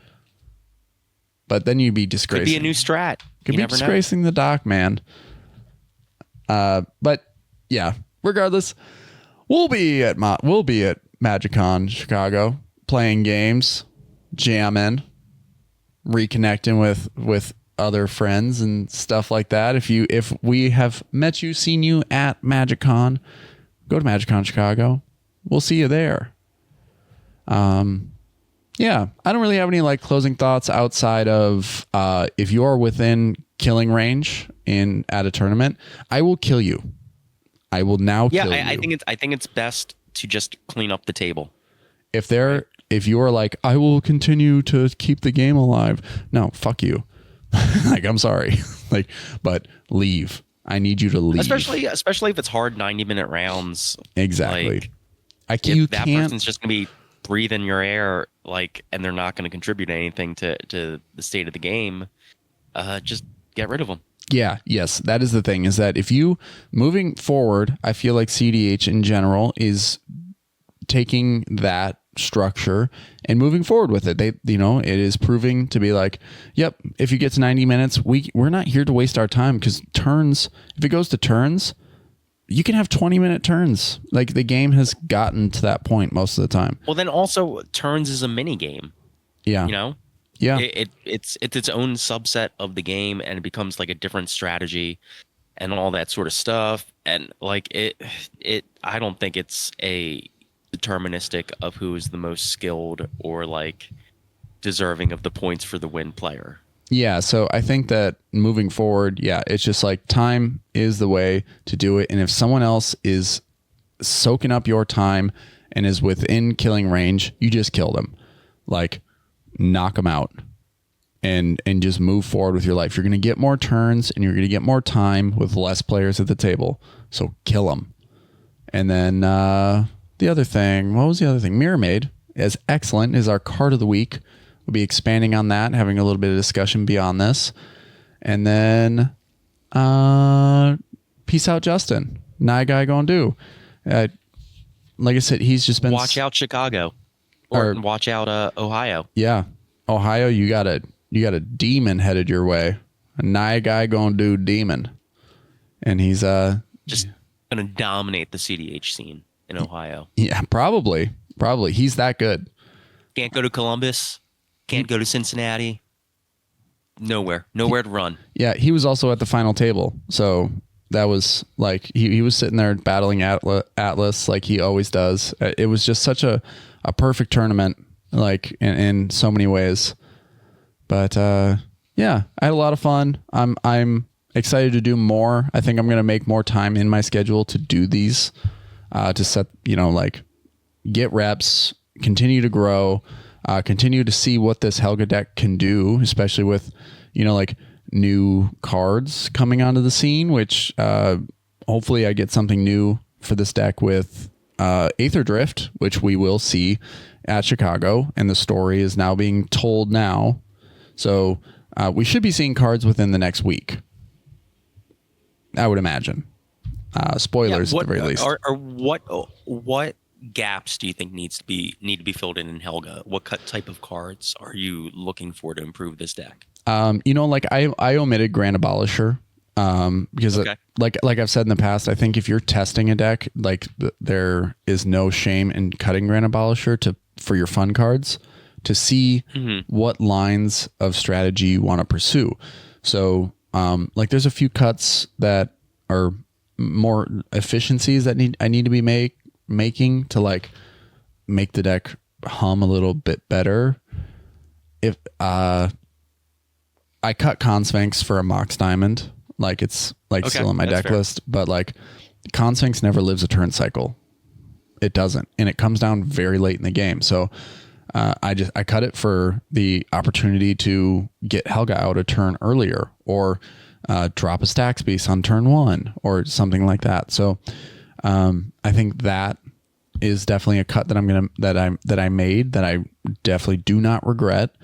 But then you'd be disgracing. Could be a new strat. Could be disgracing the doc, man. But yeah, regardless, we'll be at MagicCon Chicago playing games, jamming, reconnecting with other friends and stuff like that. If we have met you, seen you at MagicCon, go to MagicCon Chicago. We'll see you there. Yeah, I don't really have any like closing thoughts outside of if you're within killing range at a tournament, I will kill you. I will now kill you. I think it's best to just clean up the table. If you're like, I will continue to keep the game alive. No, fuck you. Like, I'm sorry. But leave. I need you to leave. Especially if it's hard 90-minute rounds. Exactly. Like, that person's just gonna be breathing your air, and they're not going to contribute anything to the state of the game. Just get rid of them. Yeah, yes, that is the thing, is that if you, moving forward, I feel like cEDH in general is taking that structure and moving forward with it. It is proving to be like, yep, if you get to 90 minutes, we're not here to waste our time, because turns, if it goes to turns, you can have 20-minute turns. Like, the game has gotten to that point most of the time. Well, then also turns is a mini game. Yeah. Yeah. It's its own subset of the game, and it becomes like a different strategy and all that sort of stuff. And I don't think it's a deterministic of who is the most skilled or deserving of the points for the win player. Yeah, so I think that moving forward, yeah, it's just like time is the way to do it. And if someone else is soaking up your time and is within killing range, you just kill them. Knock them out and just move forward with your life. You're going to get more turns and you're going to get more time with less players at the table. So kill them. And then the other thing, what was the other thing? Mirrormade is excellent, is our card of the week. We'll be expanding on that, having a little bit of discussion beyond this. And then peace out, Justin. Nye guy gonna do. Like I said, he's just been... Watch out, Chicago. Or watch out, Ohio. Yeah. Ohio, you got a demon headed your way. A Nye guy gonna do demon. And he's... just gonna dominate the cEDH scene in Ohio. Yeah, probably. He's that good. Can't go to Columbus. Can't go to Cincinnati. Nowhere to run. Yeah, he was also at the final table. So that was he was sitting there battling Atlas like he always does. It was just such a perfect tournament, in so many ways. But yeah, I had a lot of fun. I'm excited to do more. I think I'm going to make more time in my schedule to do these, to set, get reps, continue to grow. Continue to see what this Helga deck can do, especially with, new cards coming onto the scene, which hopefully I get something new for this deck with Aether Drift, which we will see at Chicago, and the story is now being told now. So we should be seeing cards within the next week, I would imagine. Spoilers at the very least. Or what gaps do you think need to be filled in Helga? What type of cards are you looking for to improve this deck? I omitted Grand Abolisher because like I've said in the past, I think if you're testing a deck, there is no shame in cutting Grand Abolisher to for your fun cards to see what lines of strategy you want to pursue. So like there's a few cuts that are more efficiencies that I need to be making to like make the deck hum a little bit better. If I cut Consphinx for a Mox Diamond, like it's like still in my deck list, but like Consphinx never lives a turn cycle. It doesn't, and it comes down very late in the game. So I cut it for the opportunity to get Helga out a turn earlier, or drop a Stax Beast on turn 1 or something like that. So I think that is definitely a cut that I made that I definitely do not regret.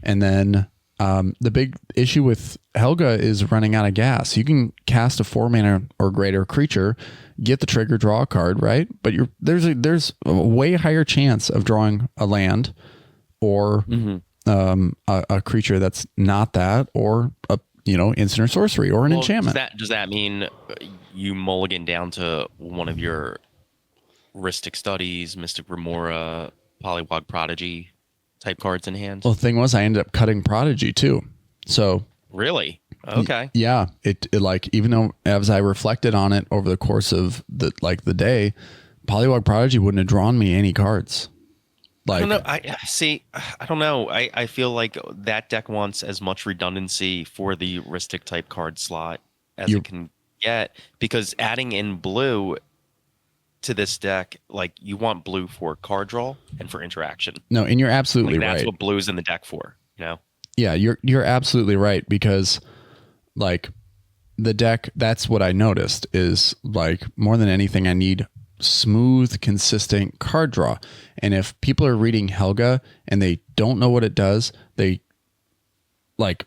And then the big issue with Helga is running out of gas. You can cast a 4-mana or greater creature, get the trigger, draw a card, right? But there's a way higher chance of drawing a land or a creature that's not that, or a instant or sorcery or an enchantment. Does that mean you mulligan down to one of your Rhystic Studies, Mystic Remora, Polywog Prodigy type cards in hand? Well, the thing was, I ended up cutting Prodigy too. So really, okay, yeah, it like, even though as I reflected on it over the course of the day, Polywog Prodigy wouldn't have drawn me any cards. Like, I don't know. I don't know. I feel like that deck wants as much redundancy for the Rhystic type card slot as it can get, because adding in blue to this deck, like, you want blue for card draw and for interaction. No, and you're absolutely right. That's what blue's in the deck for, Yeah, you're absolutely right, because like the deck, that's what I noticed, is like, more than anything, I need smooth, consistent card draw. And if people are reading Helga and they don't know what it does, they like,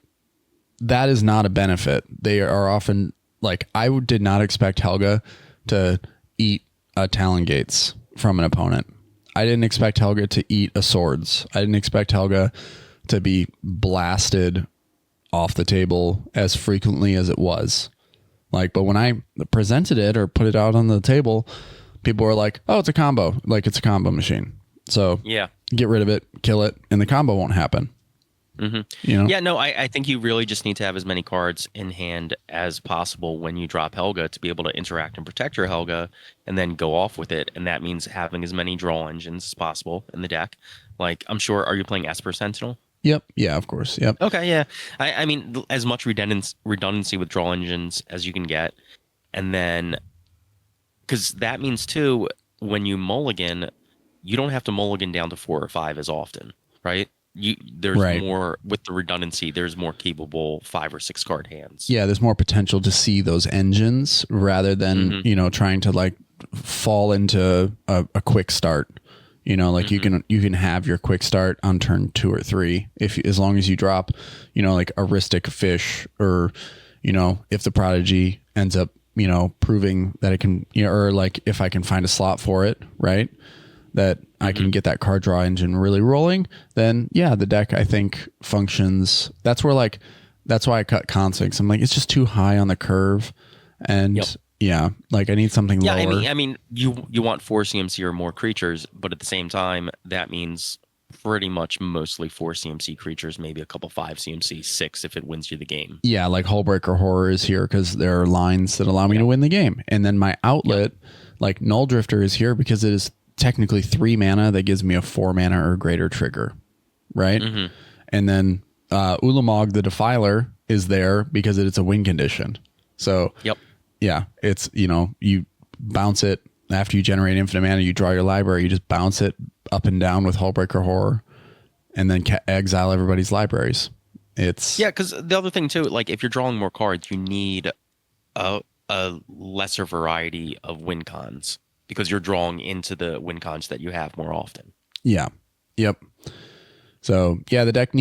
that is not a benefit. They are often like, I did not expect Helga to eat a Talon Gates from an opponent. I didn't expect Helga to eat a Swords. I didn't expect Helga to be blasted off the table as frequently as it was. Like, but when I presented it or put it out on the table, people were like, oh, it's a combo. Like, it's a combo machine. So yeah, get rid of it, kill it, and the combo won't happen. Yeah, no, I think you really just need to have as many cards in hand as possible when you drop Helga to be able to interact and protect your Helga and then go off with it. And that means having as many draw engines as possible in the deck. Like, I'm sure, are you playing Esper Sentinel? Yep. Yeah, of course. Yep. Okay, yeah. I mean, as much redundancy with draw engines as you can get. And then, because that means, too, when you mulligan, you don't have to mulligan down to 4 or 5 as often, right? There's more with the redundancy. There's more capable 5 or 6 card hands. Yeah, there's more potential to see those engines rather than trying to like fall into a quick start. Like you can have your quick start on turn 2 or 3 as long as you drop like a Rhystic Fish, or if the Prodigy ends up proving that it can, or like if I can find a slot for it, right, that I can get that card draw engine really rolling, then yeah, the deck, I think, functions. That's why I cut Consphinx. I'm like, it's just too high on the curve, and yeah, like I need something lower. I mean, you want 4 CMC or more creatures, but at the same time, that means pretty much mostly 4 CMC creatures, maybe a couple 5 CMC, 6 if it wins you the game. Yeah, like Hullbreaker Horror is here because there are lines that allow me to win the game, and then my outlet, like Null Drifter, is here because it is technically 3 mana that gives me a 4 mana or greater trigger, right? And then Ulamog the Defiler is there because it's a win condition. So yeah, it's you bounce it after you generate infinite mana, you draw your library, you just bounce it up and down with Hullbreaker Horror, and then exile everybody's libraries. It's because the other thing too, like if you're drawing more cards, you need a lesser variety of win cons, because you're drawing into the win cons that you have more often. Yeah. Yep. So yeah, the deck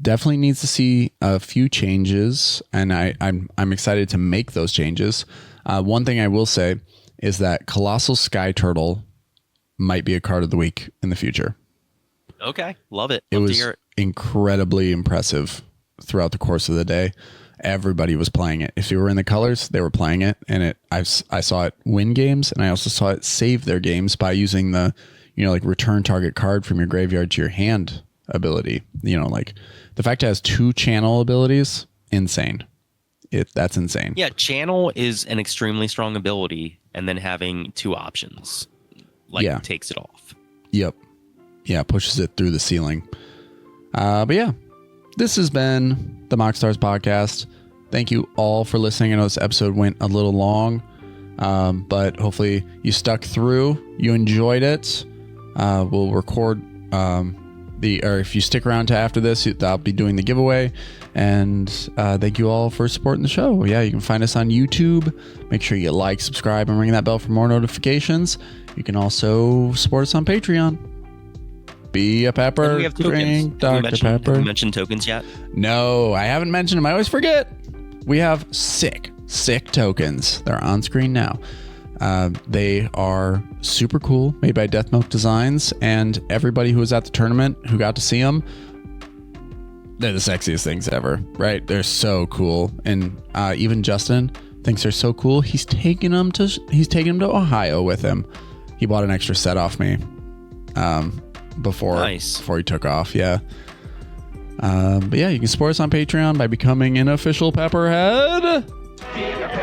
definitely needs to see a few changes, and I'm excited to make those changes. One thing I will say is that Colossal Sky Turtle might be a card of the week in the future. Okay, love it. It was incredibly impressive throughout the course of the day. Everybody was playing it. If you were in the colors, they were playing it, and I saw it win games, and I also saw it save their games by using the like return target card from your graveyard to your hand ability. Like the fact it has 2 channel abilities, insane. That's insane. Yeah, channel is an extremely strong ability, and then having 2 options takes it off. Yep. Yeah, pushes it through the ceiling. But yeah, this has been the MoxStars podcast. Thank you all for listening. I know this episode went a little long, but hopefully you stuck through. You enjoyed it. We'll record or if you stick around to after this, I'll be doing the giveaway. And thank you all for supporting the show. Yeah, you can find us on YouTube. Make sure you like, subscribe, and ring that bell for more notifications. You can also support us on Patreon. Be a pepper. We have drink tokens. Dr. Pepper. Have you mentioned tokens yet? No, I haven't mentioned them. I always forget. We have sick tokens. They're on screen now. They are super cool, made by Death Milk Designs, and everybody who was at the tournament who got to see them, they're the sexiest things ever, right? They're so cool. And even Justin thinks they're so cool. He's taking them to Ohio with him. He bought an extra set off me before he took off. Yeah. But yeah, you can support us on Patreon by becoming an official Pepperhead.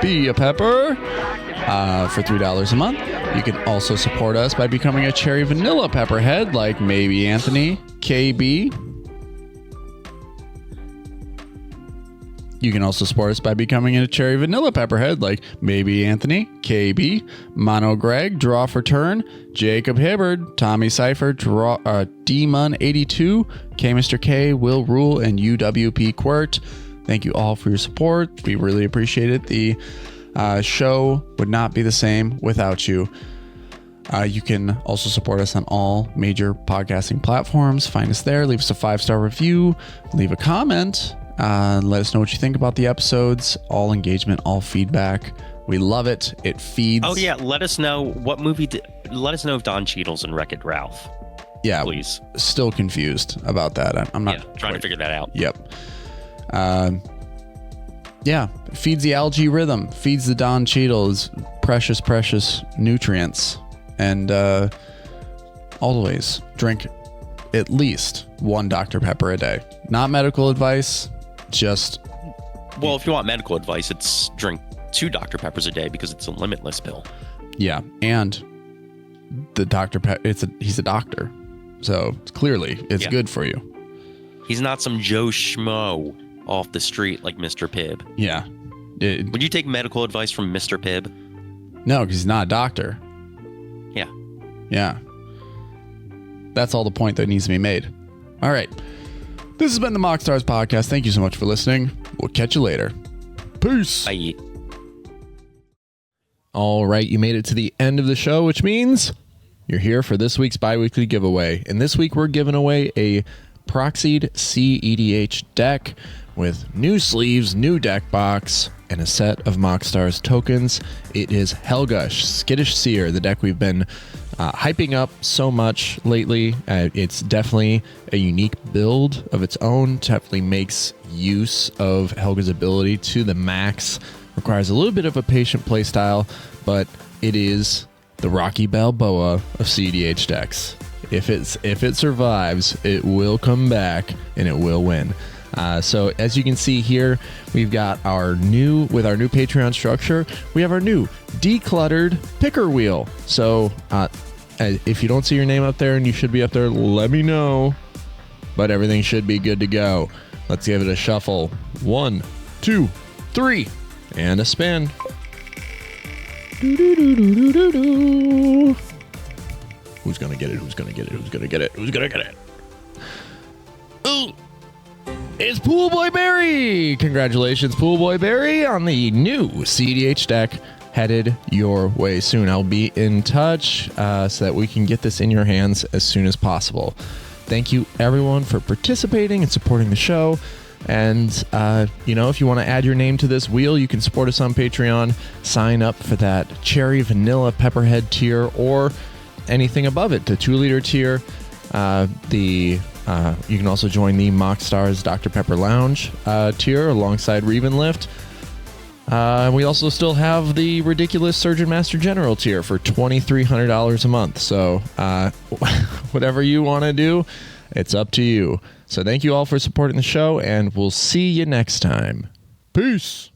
Be a Pepper for $3 a month. You can also support us by becoming a Cherry Vanilla Pepperhead, like maybe Anthony, KB. You can also support us by becoming a Cherry Vanilla Pepperhead, like maybe Anthony, KB, Mono Greg, Draw for Turn, Jacob Hibbard, Tommy Cypher, D-Mun82, K Mr. K, Will Rule, and UWP Quirt. Thank you all for your support. We really appreciate it. The show would not be the same without you. You can also support us on all major podcasting platforms. Find us there. Leave us a 5-star review. Leave a comment. Let us know what you think about the episodes. All engagement, all feedback. We love it. It feeds. Oh yeah, let us know what movie. Let us know if Don Cheadle's in Wreck-It Ralph. Yeah, please. Still confused about that. I'm not trying to figure that out. Yep. Yeah, feeds the algae rhythm. Feeds the Don Cheadle's precious nutrients, and always drink at least 1 Dr. Pepper a day. Not medical advice. Just if you want medical advice, it's drink 2 Dr. Peppers a day because it's a limitless pill. Yeah, and the Dr. Pepper, he's a doctor, so clearly it's good for you. He's not some Joe Schmo off the street like Mr. Pibb. Yeah. Would you take medical advice from Mr. Pibb? No, because he's not a doctor. Yeah. Yeah. That's all the point that needs to be made. All right. This has been the MoxStars podcast. Thank you so much for listening. We'll catch you later. Peace. Bye. All right, you made it to the end of the show, which means you're here for this week's bi-weekly giveaway. And this week we're giving away a proxied cEDH deck with new sleeves, new deck box, and a set of MoxStars tokens. It is Helga, Skittish Seer, the deck we've been hyping up so much lately. It's definitely a unique build of its own. Definitely makes use of Helga's ability to the max. Requires a little bit of a patient play style, but it is the Rocky Balboa of cEDH decks. If it survives, it will come back and it will win. So as you can see here, we've got with our new Patreon structure, we have our new decluttered picker wheel. So if you don't see your name up there and you should be up there, let me know. But everything should be good to go. Let's give it a shuffle. 1, 2, 3, and a spin. Who's gonna get it? Who's gonna get it? Who's gonna get it? Who's gonna get it? Ooh. It's Pool Boy Barry! Congratulations, Pool Boy Barry, on the new cEDH deck headed your way soon. I'll be in touch so that we can get this in your hands as soon as possible. Thank you, everyone, for participating and supporting the show. And, if you want to add your name to this wheel, you can support us on Patreon. Sign up for that Cherry Vanilla Pepperhead tier or anything above it, the 2-liter tier. You can also join the MoxStars Dr. Pepper Lounge tier alongside Revenlift. We also still have the ridiculous Surgeon Master General tier for $2,300 a month. So whatever you want to do, it's up to you. So thank you all for supporting the show, and we'll see you next time. Peace.